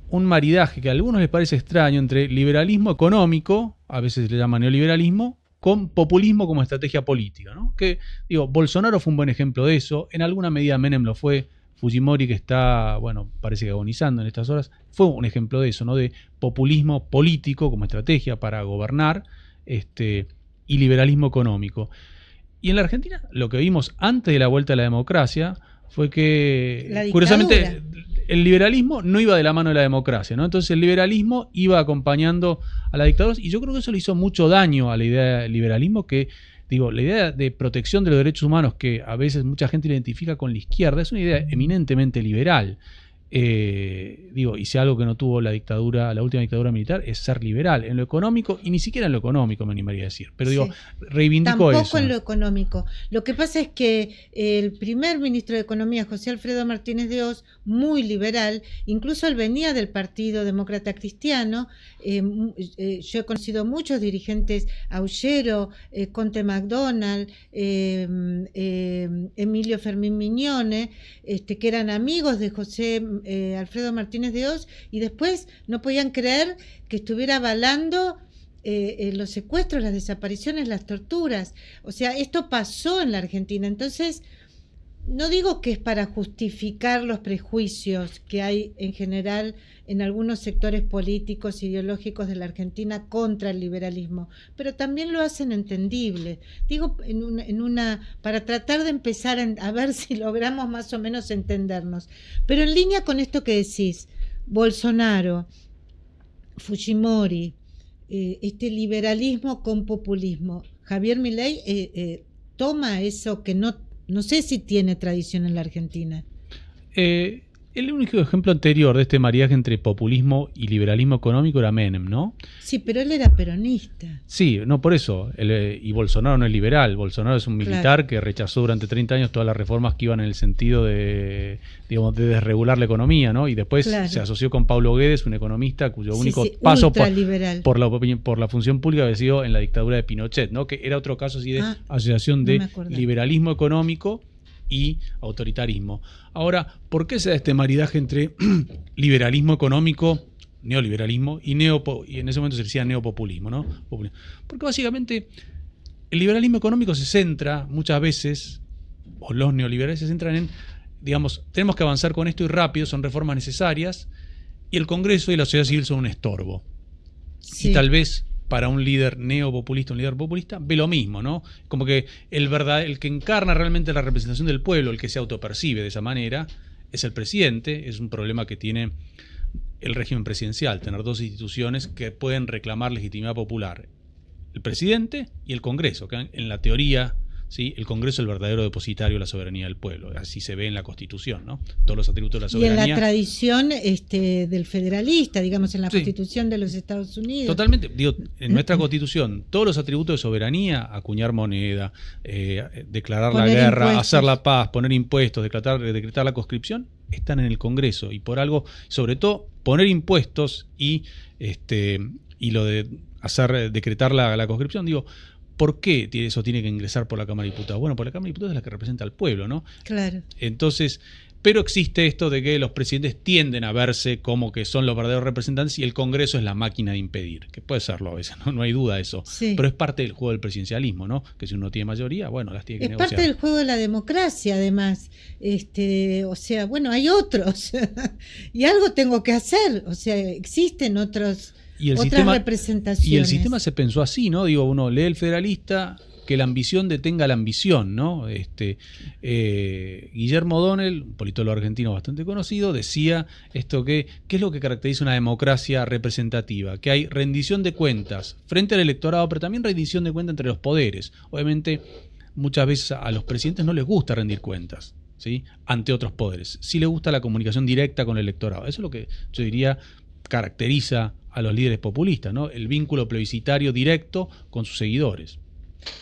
un maridaje que a algunos les parece extraño entre liberalismo económico, a veces se le llama neoliberalismo, con populismo como estrategia política, ¿no? Que, Bolsonaro fue un buen ejemplo de eso, en alguna medida Menem lo fue, Fujimori, que está, parece que agonizando en estas horas, fue un ejemplo de eso, ¿no? De populismo político como estrategia para gobernar, y liberalismo económico. Y en la Argentina lo que vimos antes de la vuelta a la democracia fue que, curiosamente, el liberalismo no iba de la mano de la democracia, ¿no? Entonces el liberalismo iba acompañando a la dictadura, y yo creo que eso le hizo mucho daño a la idea del liberalismo, que, digo, la idea de protección de los derechos humanos, que a veces mucha gente identifica con la izquierda, es una idea eminentemente liberal. Y si algo que no tuvo la última dictadura militar, es ser liberal en lo económico, y ni siquiera en lo económico, me animaría a decir, pero digo, reivindico eso. Tampoco en lo económico. Lo que pasa es que el primer ministro de Economía, José Alfredo Martínez de Hoz, muy liberal, incluso él venía del Partido Demócrata Cristiano. Yo he conocido muchos dirigentes, Aullero, Conte MacDonald, Emilio Fermín Mignone, que eran amigos de José Alfredo Martínez de Hoz, y después no podían creer que estuviera avalando los secuestros, las desapariciones, las torturas. O sea, esto pasó en la Argentina. Entonces, no digo que es para justificar los prejuicios que hay en general en algunos sectores políticos, ideológicos de la Argentina contra el liberalismo, pero también lo hacen entendible. Digo, para tratar de empezar a ver si logramos más o menos entendernos. Pero en línea con esto que decís, Bolsonaro, Fujimori, este liberalismo con populismo, Javier Milei toma eso que no sé si tiene tradición en la Argentina. El único ejemplo anterior de este maridaje entre populismo y liberalismo económico era Menem, ¿no? Sí, pero él era peronista. Sí, no, por eso. Y Bolsonaro no es liberal. Bolsonaro es un militar que rechazó durante 30 años todas las reformas que iban en el sentido de desregular la economía, ¿no? Y después se asoció con Paulo Guedes, un economista cuyo único paso por la función pública había sido en la dictadura de Pinochet, ¿no? Que era otro caso así de asociación de liberalismo económico y autoritarismo. Ahora, ¿por qué se da este maridaje entre liberalismo económico, neoliberalismo, y en ese momento se decía neopopulismo, ¿no? Porque básicamente el liberalismo económico se centra muchas veces, o los neoliberales se centran en, digamos, tenemos que avanzar con esto y rápido, son reformas necesarias, y el Congreso y la sociedad civil son un estorbo. Sí. Y tal vez para un líder neopopulista, un líder populista, ve lo mismo, ¿no? Como que el que encarna realmente la representación del pueblo, el que se autopercibe de esa manera, es el presidente. Es un problema que tiene el régimen presidencial, tener dos instituciones que pueden reclamar legitimidad popular: el presidente y el Congreso, que en la teoría, ¿sí?, el Congreso es el verdadero depositario de la soberanía del pueblo. Así se ve en la Constitución, ¿no? Todos los atributos de la soberanía. Y en la tradición del federalista, digamos, en la Constitución de los Estados Unidos. Totalmente. Digo, en nuestra Constitución, todos los atributos de soberanía, acuñar moneda, declarar la guerra, impuestos, hacer la paz, poner impuestos, decretar la conscripción, están en el Congreso. Y por algo, sobre todo, poner impuestos y lo de decretar la conscripción, digo, ¿por qué eso tiene que ingresar por la Cámara de Diputados? Bueno, por la Cámara de Diputados es la que representa al pueblo, ¿no? Claro. Entonces, pero existe esto de que los presidentes tienden a verse como que son los verdaderos representantes y el Congreso es la máquina de impedir, que puede serlo a veces, no hay duda de eso. Sí. Pero es parte del juego del presidencialismo, ¿no? Que si uno tiene mayoría, bueno, las tiene que negociar. Es parte del juego de la democracia, además. O sea, bueno, hay otros y algo tengo que hacer. O sea, existen otras representaciones. Y el sistema se pensó así, ¿no? Digo, uno lee El Federalista, que la ambición detenga la ambición, ¿no? Guillermo O'Donnell, un politólogo argentino bastante conocido, decía esto ¿qué es lo que caracteriza una democracia representativa? Que hay rendición de cuentas frente al electorado, pero también rendición de cuentas entre los poderes. Obviamente, muchas veces a los presidentes no les gusta rendir cuentas, ¿sí?, ante otros poderes. Sí les gusta la comunicación directa con el electorado. Eso es lo que yo diría caracteriza a los líderes populistas, ¿no? El vínculo plebiscitario directo con sus seguidores.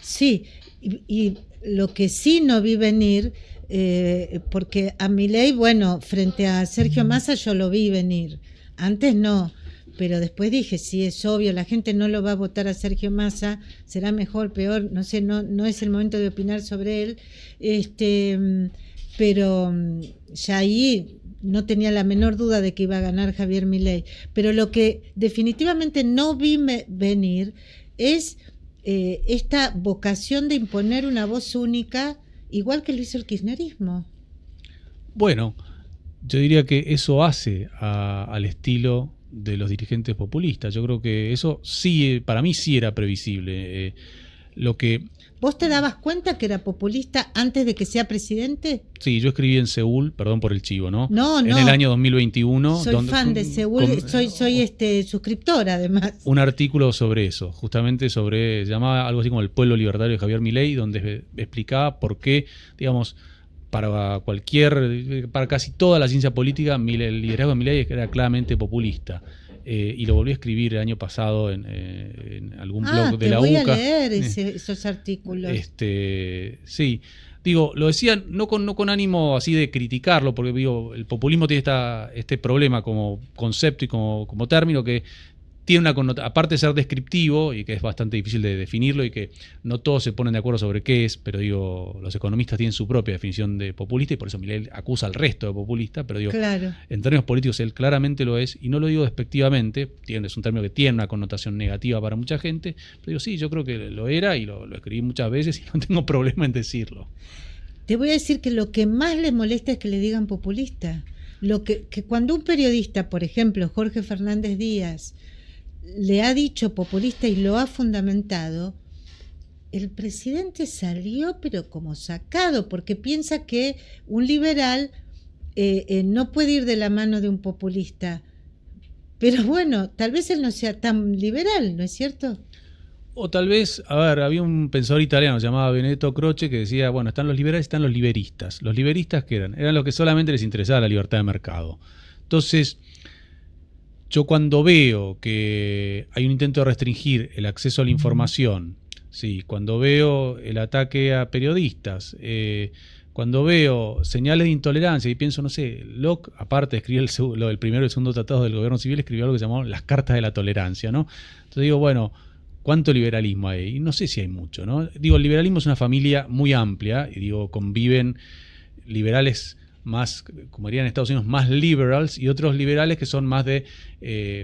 Sí, y lo que sí no vi venir, porque a Milei, bueno, frente a Sergio Massa yo lo vi venir, antes no, pero después dije, sí, es obvio, la gente no lo va a votar a Sergio Massa, será mejor, peor, no sé, no es el momento de opinar sobre él, pero ya ahí no tenía la menor duda de que iba a ganar Javier Milei, pero lo que definitivamente no vi venir es esta vocación de imponer una voz única, igual que lo hizo el kirchnerismo. Bueno, yo diría que eso hace al estilo de los dirigentes populistas. Yo creo que eso sí, para mí sí era previsible. Lo que... ¿Vos te dabas cuenta que era populista antes de que sea presidente? Sí, yo escribí en Seúl, perdón por el chivo, ¿no? No. En el año 2021. Soy fan de Seúl, soy suscriptora además. Un artículo sobre eso, justamente llamaba algo así como El pueblo libertario de Javier Milei, donde explicaba por qué, digamos, para casi toda la ciencia política, el liderazgo de Milei era claramente populista. Y lo volví a escribir el año pasado en algún blog de la UCA. Voy a leer esos artículos. Sí, digo, lo decía no con ánimo así de criticarlo, porque digo, el populismo tiene este problema como concepto y como término que tiene una connotación, aparte de ser descriptivo y que es bastante difícil de definirlo y que no todos se ponen de acuerdo sobre qué es, pero digo, los economistas tienen su propia definición de populista y por eso Milei acusa al resto de populista, pero digo, claro, en términos políticos él claramente lo es y no lo digo despectivamente, es un término que tiene una connotación negativa para mucha gente, pero digo, sí, yo creo que lo era y lo escribí muchas veces y no tengo problema en decirlo. Te voy a decir que lo que más le molesta es que le digan populista. Que cuando un periodista, por ejemplo, Jorge Fernández Díaz, le ha dicho populista y lo ha fundamentado, el presidente salió pero como sacado, porque piensa que un liberal no puede ir de la mano de un populista. Pero bueno, tal vez él no sea tan liberal, ¿no es cierto? O tal vez, había un pensador italiano llamado Benedetto Croce que decía, bueno, están los liberales, están los liberistas. ¿Los liberistas qué eran? Eran los que solamente les interesaba la libertad de mercado. Entonces, yo cuando veo que hay un intento de restringir el acceso a la información, sí, cuando veo el ataque a periodistas, cuando veo señales de intolerancia y pienso, no sé, Locke, aparte de escribir el primero y el segundo tratado del gobierno civil, escribió algo que se llamó las cartas de la tolerancia, ¿no? Entonces digo, bueno, ¿cuánto liberalismo hay? Y no sé si hay mucho, ¿no? Digo, el liberalismo es una familia muy amplia y digo, conviven liberales más, como dirían en Estados Unidos, más liberals y otros liberales que son más de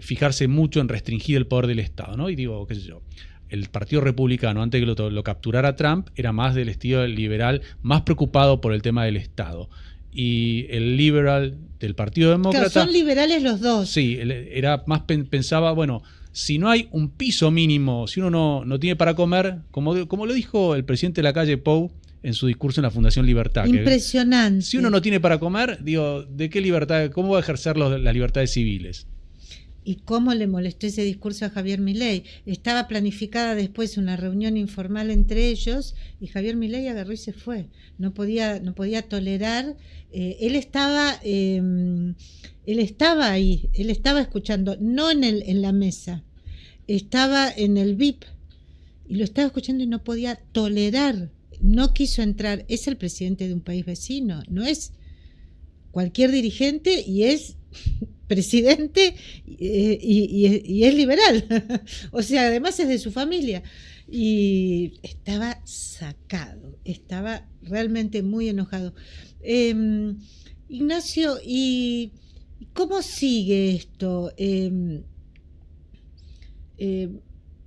fijarse mucho en restringir el poder del Estado, ¿no? Y digo, qué sé yo, el Partido Republicano, antes que lo capturara Trump, era más del estilo liberal, más preocupado por el tema del Estado. Y el liberal del Partido Demócrata... Claro, son liberales los dos. Sí, era más pensaba, bueno, si no hay un piso mínimo, si uno no tiene para comer, como lo dijo el presidente Lacalle Pou en su discurso en la Fundación Libertad. Impresionante. Si uno no tiene para comer, digo, ¿de qué libertad? ¿Cómo va a ejercer las libertades civiles? ¿Y cómo le molestó ese discurso a Javier Milei? Estaba planificada después una reunión informal entre ellos y Javier Milei agarró y se fue. No podía tolerar. Él estaba ahí, él estaba escuchando, no en la mesa, estaba en el VIP y lo estaba escuchando y no podía tolerar. No quiso entrar. Es el presidente de un país vecino, no es cualquier dirigente y es presidente y es liberal. O sea, además es de su familia. Y estaba sacado, estaba realmente muy enojado. Ignacio, ¿y cómo sigue esto?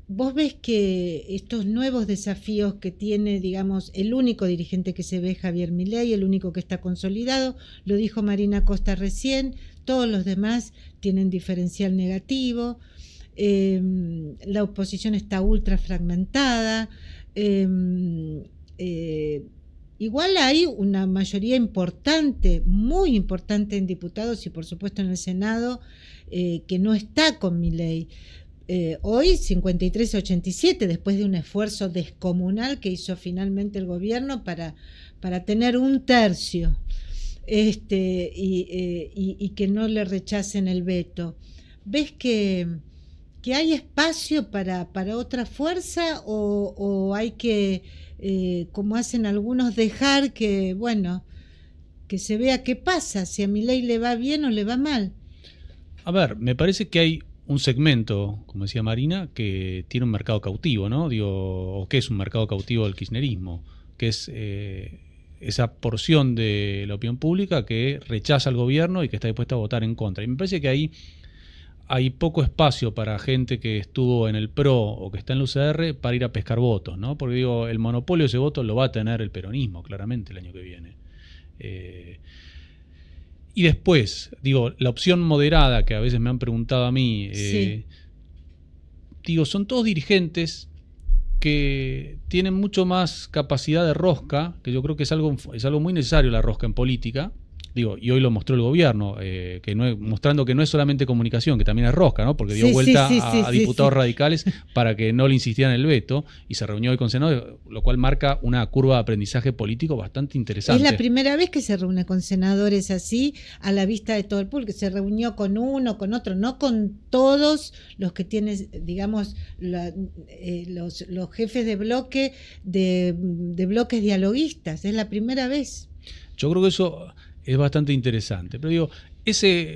¿Vos ves que estos nuevos desafíos que tiene, digamos, el único dirigente que se ve, Javier Milei, el único que está consolidado, lo dijo Marina Costa recién, todos los demás tienen diferencial negativo, la oposición está ultra fragmentada, igual hay una mayoría importante, muy importante en diputados y por supuesto en el Senado, que no está con Milei. Hoy 53-87, después de un esfuerzo descomunal que hizo finalmente el gobierno para tener un tercio y que no le rechacen el veto. ¿Ves que hay espacio para otra fuerza o hay que, como hacen algunos, dejar que, bueno, que se vea qué pasa, si a Milei le va bien o le va mal? A ver, me parece que hay un segmento, como decía Marina, que tiene un mercado cautivo, ¿no? O que es un mercado cautivo del kirchnerismo, que es esa porción de la opinión pública que rechaza al gobierno y que está dispuesta a votar en contra. Y me parece que ahí hay poco espacio para gente que estuvo en el PRO o que está en el UCR para ir a pescar votos, ¿no? Porque digo, el monopolio de ese voto lo va a tener el peronismo, claramente, el año que viene. Y después, digo, la opción moderada que a veces me han preguntado a mí, sí. Digo, son todos dirigentes que tienen mucho más capacidad de rosca, que yo creo que es algo muy necesario la rosca en política. Digo, y hoy lo mostró el gobierno, mostrando que no es solamente comunicación, que también es rosca, ¿no? Porque dio vuelta a diputados radicales para que no le insistieran el veto, y se reunió hoy con senadores, lo cual marca una curva de aprendizaje político bastante interesante. Es la primera vez que se reúne con senadores así, a la vista de todo el público. Se reunió con uno, con otro, no con todos los que tienen, digamos, los jefes de bloque, de bloques dialoguistas. Es la primera vez. Yo creo que eso es bastante interesante. Pero digo,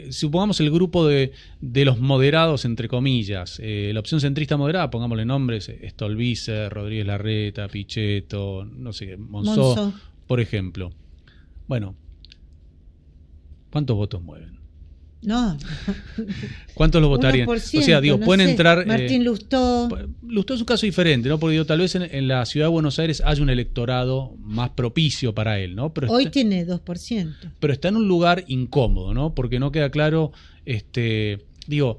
supongamos el grupo de los moderados, entre comillas, la opción centrista moderada, pongámosle nombres, Stolbizer, Rodríguez Larreta, Pichetto, no sé, Monzó, por ejemplo. Bueno, ¿cuántos votos mueven? No. ¿Cuántos lo votarían? 1%, o sea, digo, no pueden sé. entrar. Martín Lustó. Lustó es un caso diferente, ¿no? Porque digo, tal vez en la ciudad de Buenos Aires haya un electorado más propicio para él, ¿no? Pero hoy tiene 2%. Pero está en un lugar incómodo, ¿no? Porque no queda claro, digo,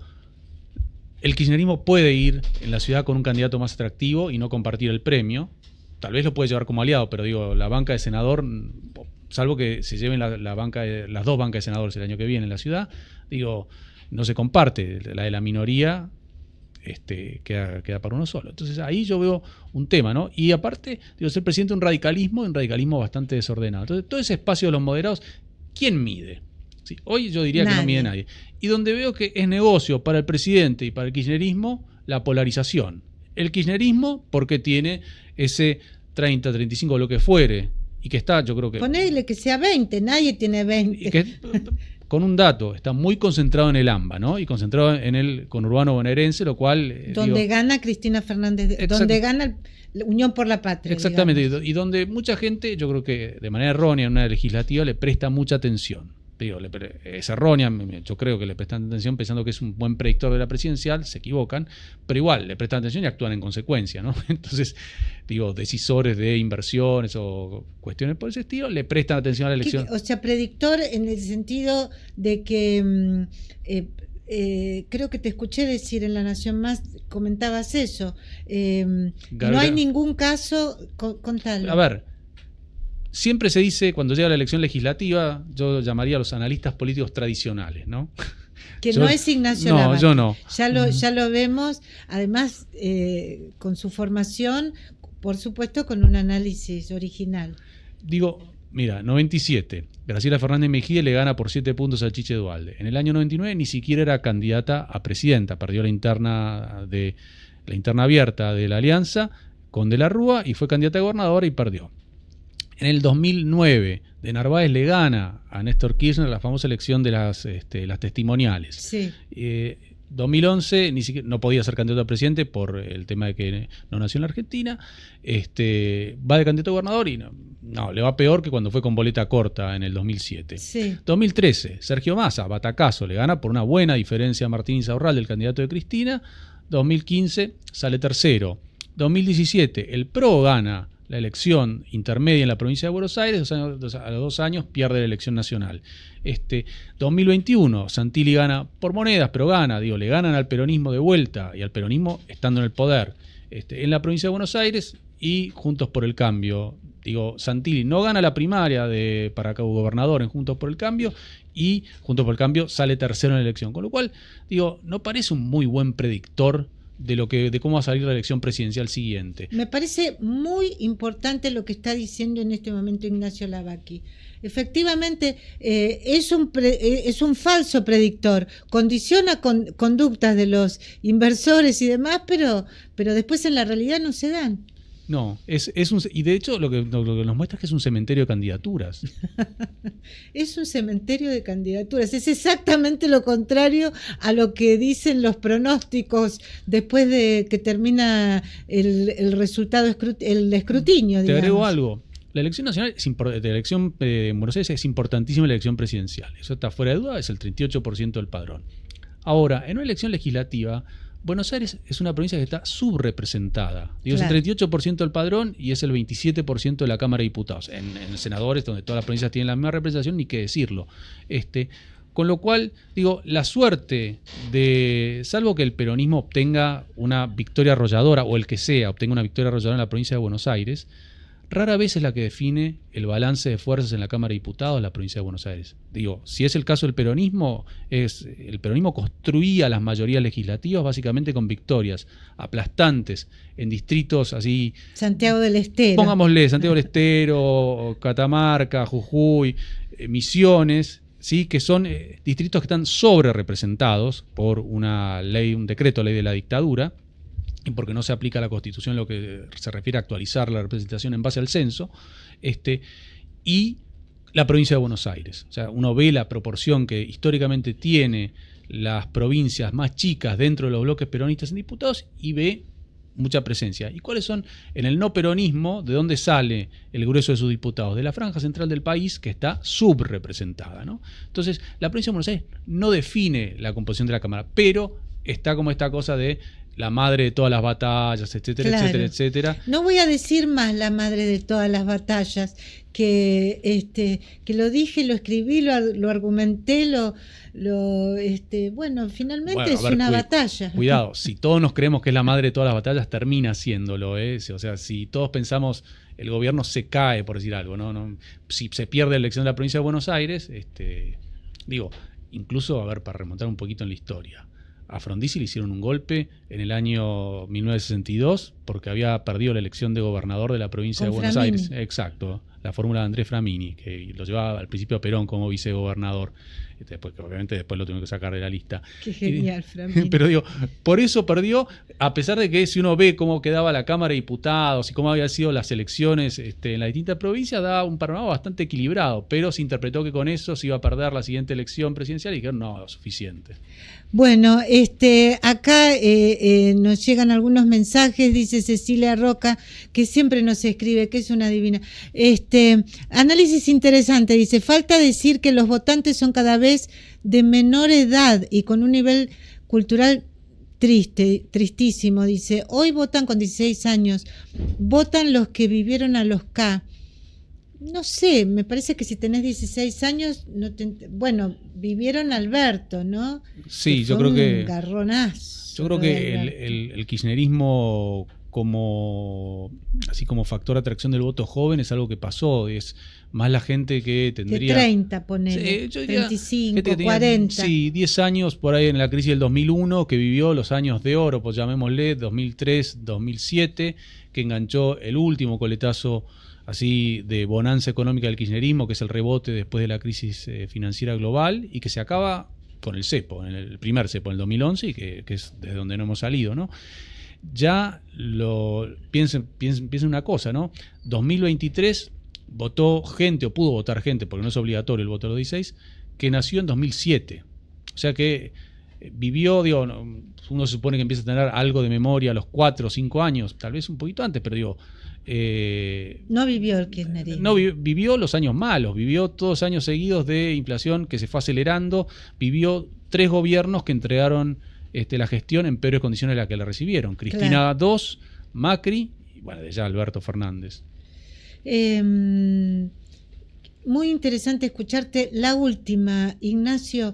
el kirchnerismo puede ir en la ciudad con un candidato más atractivo y no compartir el premio. Tal vez lo puede llevar como aliado, pero digo, la banca de senador, salvo que se lleven las dos bancas de senadores el año que viene en la ciudad, digo, no se comparte. La de la minoría queda para uno solo. Entonces ahí yo veo un tema, ¿no? Y aparte, digo, ser presidente de un radicalismo bastante desordenado. Entonces, todo ese espacio de los moderados, ¿quién mide? ¿Sí? Hoy yo diría que no mide nadie. Y donde veo que es negocio para el presidente y para el kirchnerismo, la polarización. El kirchnerismo, porque tiene ese 30, 35, lo que fuere, y que está, yo creo que... Ponele que sea 20, nadie tiene 20. Con un dato, está muy concentrado en el AMBA, ¿no? Y concentrado en el conurbano bonaerense, lo cual... donde gana Cristina Fernández, donde gana Unión por la Patria. Exactamente, digamos. Y donde mucha gente, yo creo que de manera errónea en una legislativa, le presta mucha atención. Digo, es errónea, yo creo que le prestan atención pensando que es un buen predictor de la presidencial, se equivocan, pero igual le prestan atención y actúan en consecuencia, ¿no? Entonces, digo, decisores de inversiones o cuestiones por ese estilo le prestan atención a la elección. O sea, predictor en el sentido de que creo que te escuché decir en La Nación Más, comentabas eso, no hay ningún caso, contalo. A ver, siempre se dice, cuando llega la elección legislativa, yo llamaría a los analistas políticos tradicionales, ¿no? Que no es Ignacio Labarque. No, yo no. Ya lo vemos, además, con su formación, por supuesto, con un análisis original. Digo, mira, 97, Graciela Fernández Mejía le gana por 7 puntos al Chiche Duhalde. En el año 99 ni siquiera era candidata a presidenta, perdió la interna abierta de la Alianza con De la Rúa y fue candidata a gobernadora y perdió. En el 2009, de Narváez le gana a Néstor Kirchner la famosa elección de las testimoniales. Sí. 2011 ni siquiera, no podía ser candidato a presidente por el tema de que no nació en la Argentina. Va de candidato a gobernador y no, le va peor que cuando fue con boleta corta en el 2007. Sí. 2013, Sergio Massa, batacazo, le gana por una buena diferencia a Martín Insaurralde, del candidato de Cristina. 2015 sale tercero. 2017, el PRO gana la elección intermedia en la provincia de Buenos Aires, a los 2 años pierde la elección nacional. 2021, Santilli gana por monedas, pero gana, le ganan al peronismo de vuelta y al peronismo estando en el poder. En la provincia de Buenos Aires y Juntos por el Cambio. Santilli no gana la primaria para gobernador en Juntos por el Cambio y Juntos por el Cambio sale tercero en la elección. Con lo cual, no parece un muy buen predictor de cómo va a salir la elección presidencial siguiente. Me parece muy importante lo que está diciendo en este momento Ignacio Labarque. Efectivamente, es un falso predictor, condiciona conductas de los inversores y demás, pero después en la realidad no se dan. No, y de hecho lo que nos muestra es que es un cementerio de candidaturas. Es un cementerio de candidaturas, es exactamente lo contrario a lo que dicen los pronósticos después de que termina el resultado, el escrutinio. Te agrego algo. La elección nacional, la elección de Buenos Aires es importantísima la elección presidencial. Eso está fuera de duda, es el 38% del padrón. Ahora, en una elección legislativa, Buenos Aires es una provincia que está subrepresentada. Es el 38% del padrón y es el 27% de la Cámara de Diputados. En senadores, donde todas las provincias tienen la misma representación, ni qué decirlo. Con lo cual, digo, la suerte de, salvo que el peronismo obtenga una victoria arrolladora, o el que sea, obtenga una victoria arrolladora en la provincia de Buenos Aires, rara vez es la que define el balance de fuerzas en la Cámara de Diputados de la provincia de Buenos Aires. Digo, si es el caso del peronismo, el peronismo construía las mayorías legislativas básicamente con victorias aplastantes en distritos así... Santiago del Estero. Pongámosle, Santiago del Estero, Catamarca, Jujuy, Misiones, ¿sí? Que son distritos que están sobre representados por una ley, un decreto ley de la dictadura, y porque no se aplica a la Constitución lo que se refiere a actualizar la representación en base al censo, y la provincia de Buenos Aires. O sea, uno ve la proporción que históricamente tiene las provincias más chicas dentro de los bloques peronistas en diputados y ve mucha presencia. ¿Y cuáles son en el no peronismo? ¿De dónde sale el grueso de sus diputados? De la franja central del país, que está subrepresentada, ¿no? Entonces, la provincia de Buenos Aires no define la composición de la Cámara, pero está como esta cosa de la madre de todas las batallas, etcétera, Claro. etcétera, etcétera. No voy a decir más la madre de todas las batallas, que lo dije, lo escribí, lo argumenté, bueno, finalmente Bueno, a es ver, una batalla. Cuidado, si todos nos creemos que es la madre de todas las batallas, termina siéndolo, ¿eh? O sea, si todos pensamos el gobierno se cae, por decir algo, ¿no? Si se pierde la elección de la provincia de Buenos Aires, digo, incluso, a ver, para remontar un poquito en la historia, a Frondizi le hicieron un golpe en el año 1962 porque había perdido la elección de gobernador de la provincia Con de Buenos Framini. Aires. Exacto, la fórmula de Andrés Framini, que lo llevaba al principio a Perón como vicegobernador. Obviamente después lo tuvieron que sacar de la lista. Qué genial, Framini. Pero digo, por eso perdió, a pesar de que si uno ve cómo quedaba la Cámara de Diputados y cómo habían sido las elecciones en las distintas provincias, daba un panorama bastante equilibrado, pero se interpretó que con eso se iba a perder la siguiente elección presidencial y dijeron no, suficiente. Bueno, acá nos llegan algunos mensajes, dice Cecilia Roca, que siempre nos escribe, que es una divina. Análisis interesante, dice, falta decir que los votantes son cada vez de menor edad y con un nivel cultural tristísimo, dice, hoy votan con 16 años, votan los que vivieron a los K. No sé, me parece que si tenés 16 años, bueno, vivieron Alberto, ¿no? Sí, Que yo fue creo un que... garronazo. Yo creo lo de que Alberto. el kirchnerismo así como factor de atracción del voto joven es algo que pasó, es más la gente que tendría... De 30, ponele, Sí, yo diría, 35, gente que tenía, 40. Sí, 10 años por ahí en la crisis del 2001, que vivió los años de oro, pues llamémosle 2003, 2007, que enganchó el último coletazo así de bonanza económica del kirchnerismo, que es el rebote después de la crisis financiera global, y que se acaba con el cepo, en el primer cepo en el 2011, y que es desde donde no hemos salido, ¿no? Ya piensen una cosa, ¿no? 2023 votó gente, o pudo votar gente, porque no es obligatorio el voto de los 16, que nació en 2007. O sea que vivió, digo, uno se supone que empieza a tener algo de memoria a los 4 o 5 años, tal vez un poquito antes, pero digo... no vivió el kirchnerismo. No, vivió los años malos, vivió todos años seguidos de inflación que se fue acelerando, vivió 3 gobiernos que entregaron la gestión en peores condiciones de las que la recibieron. Cristina II, Macri y bueno, de ya Alberto Fernández. Muy interesante escucharte. La última, Ignacio,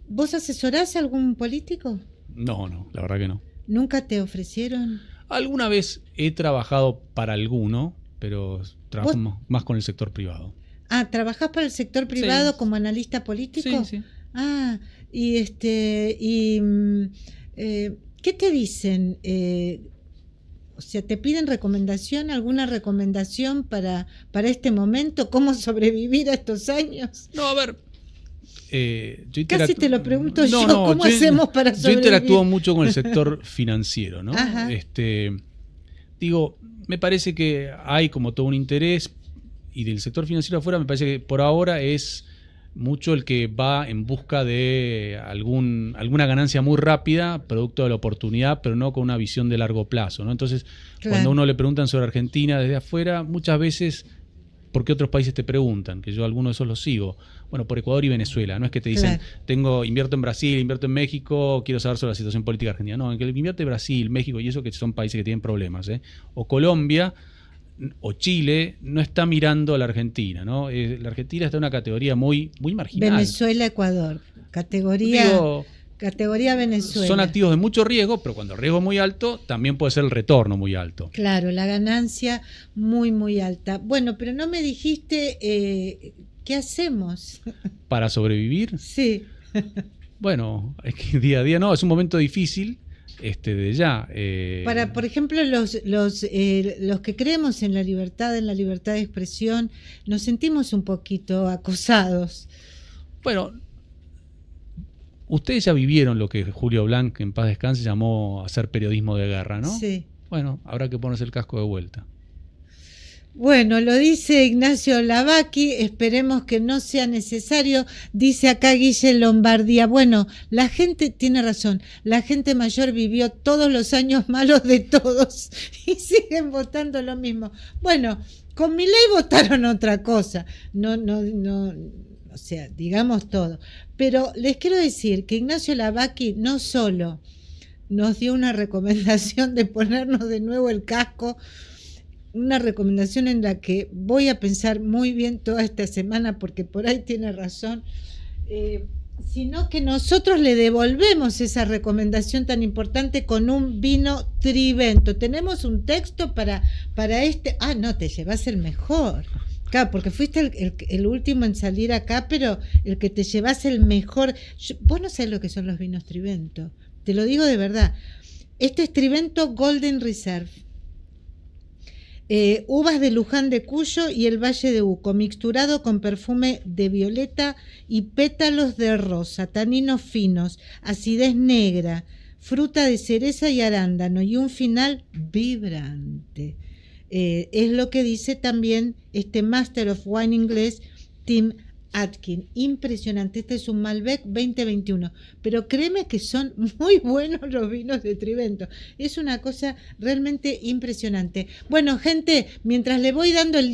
¿vos asesorás a algún político? No, la verdad que no. ¿Nunca te ofrecieron? Alguna vez he trabajado para alguno, pero trabajo más con el sector privado. Ah, ¿trabajás para el sector privado Sí. como analista político? Sí. Ah, ¿qué te dicen? O sea, ¿te piden recomendación, alguna recomendación para este momento? ¿Cómo sobrevivir a estos años? No, a ver. Casi te lo pregunto yo, ¿cómo hacemos para sobrevivir? Yo interactúo mucho con el sector financiero, ¿no? Ajá. Digo, me parece que hay como todo un interés, y del sector financiero afuera me parece que por ahora es mucho el que va en busca de alguna ganancia muy rápida, producto de la oportunidad, pero no con una visión de largo plazo, ¿no? Entonces, Claro. cuando uno le preguntan sobre Argentina desde afuera, muchas veces, ¿por qué otros países te preguntan? Que yo algunos de esos los sigo. Bueno, por Ecuador y Venezuela. No es que te dicen, invierto en Brasil, invierto en México, quiero saber sobre la situación política argentina. No, en que invierte Brasil, México y eso, que son países que tienen problemas, ¿eh? O Colombia, o Chile no está mirando a la Argentina, ¿no? La Argentina está en una categoría muy marginal. Venezuela, Ecuador, categoría Venezuela. Son activos de mucho riesgo, pero cuando el riesgo es muy alto, también puede ser el retorno muy alto. Claro, la ganancia muy alta. Bueno, pero no me dijiste qué hacemos. ¿Para sobrevivir? Sí. Bueno, es que día a día no, es un momento difícil. De ya. Para, por ejemplo, los que creemos en la libertad de expresión, nos sentimos un poquito acosados. Bueno, ustedes ya vivieron lo que Julio Blanc, en paz descanse, llamó hacer periodismo de guerra, ¿no? Sí. Bueno, habrá que ponerse el casco de vuelta. Bueno, lo dice Ignacio Lavacchi, esperemos que no sea necesario, dice acá Guille Lombardía. Bueno, la gente tiene razón, la gente mayor vivió todos los años malos de todos y siguen votando lo mismo. Bueno, con Milei votaron otra cosa, no, o sea, digamos todo. Pero les quiero decir que Ignacio Lavacchi no solo nos dio una recomendación de ponernos de nuevo el casco, una recomendación en la que voy a pensar muy bien toda esta semana porque por ahí tiene razón, sino que nosotros le devolvemos esa recomendación tan importante con un vino Trivento. Tenemos un texto para este. Ah, no, te llevas el mejor. Claro, porque fuiste el último en salir acá, pero el que te llevas el mejor. Vos no sabés lo que son los vinos Trivento, te lo digo de verdad. Este es Trivento Golden Reserve. Uvas de Luján de Cuyo y el Valle de Uco, mixturado con perfume de violeta y pétalos de rosa, taninos finos, acidez negra, fruta de cereza y arándano y un final vibrante. Es lo que dice también este Master of Wine inglés, Tim Atkin. Impresionante, este es un Malbec 2021, pero créeme que son muy buenos los vinos de Trivento, es una cosa realmente impresionante. Bueno, gente, mientras le voy dando el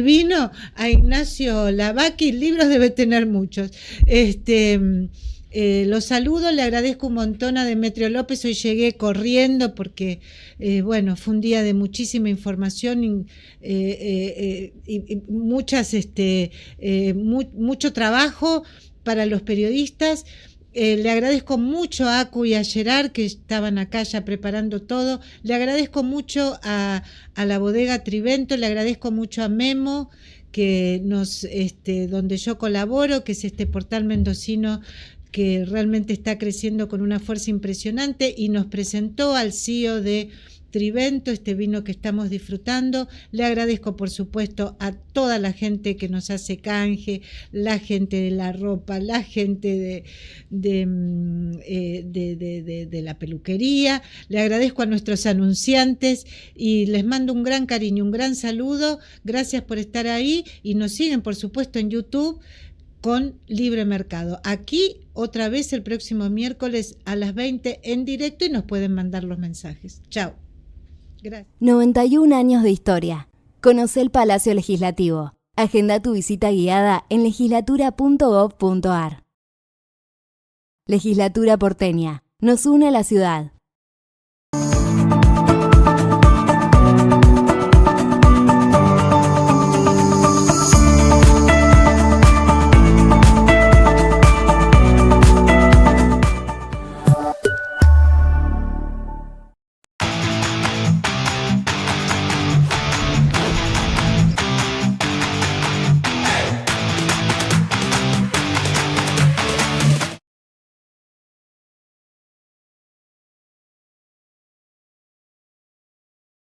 vino a Ignacio Lavacchi, libros debe tener muchos. Los saludo, le agradezco un montón a Demetrio López, hoy llegué corriendo porque fue un día de muchísima información y mucho trabajo para los periodistas. Le agradezco mucho a Acu y a Gerard que estaban acá ya preparando todo, le agradezco mucho a la bodega Trivento, le agradezco mucho a Memo que donde yo colaboro, que es este portal mendocino que realmente está creciendo con una fuerza impresionante y nos presentó al CEO de Trivento, este vino que estamos disfrutando. Le agradezco, por supuesto, a toda la gente que nos hace canje, la gente de la ropa, la gente de la peluquería. Le agradezco a nuestros anunciantes y les mando un gran cariño, un gran saludo. Gracias por estar ahí y nos siguen, por supuesto, en YouTube con Libre Mercado. Aquí otra vez el próximo miércoles a las 20 en directo y nos pueden mandar los mensajes. Chao. Gracias. 91 años de historia. Conoce el Palacio Legislativo. Agenda tu visita guiada en legislatura.gov.ar. Legislatura porteña. Nos une a la ciudad.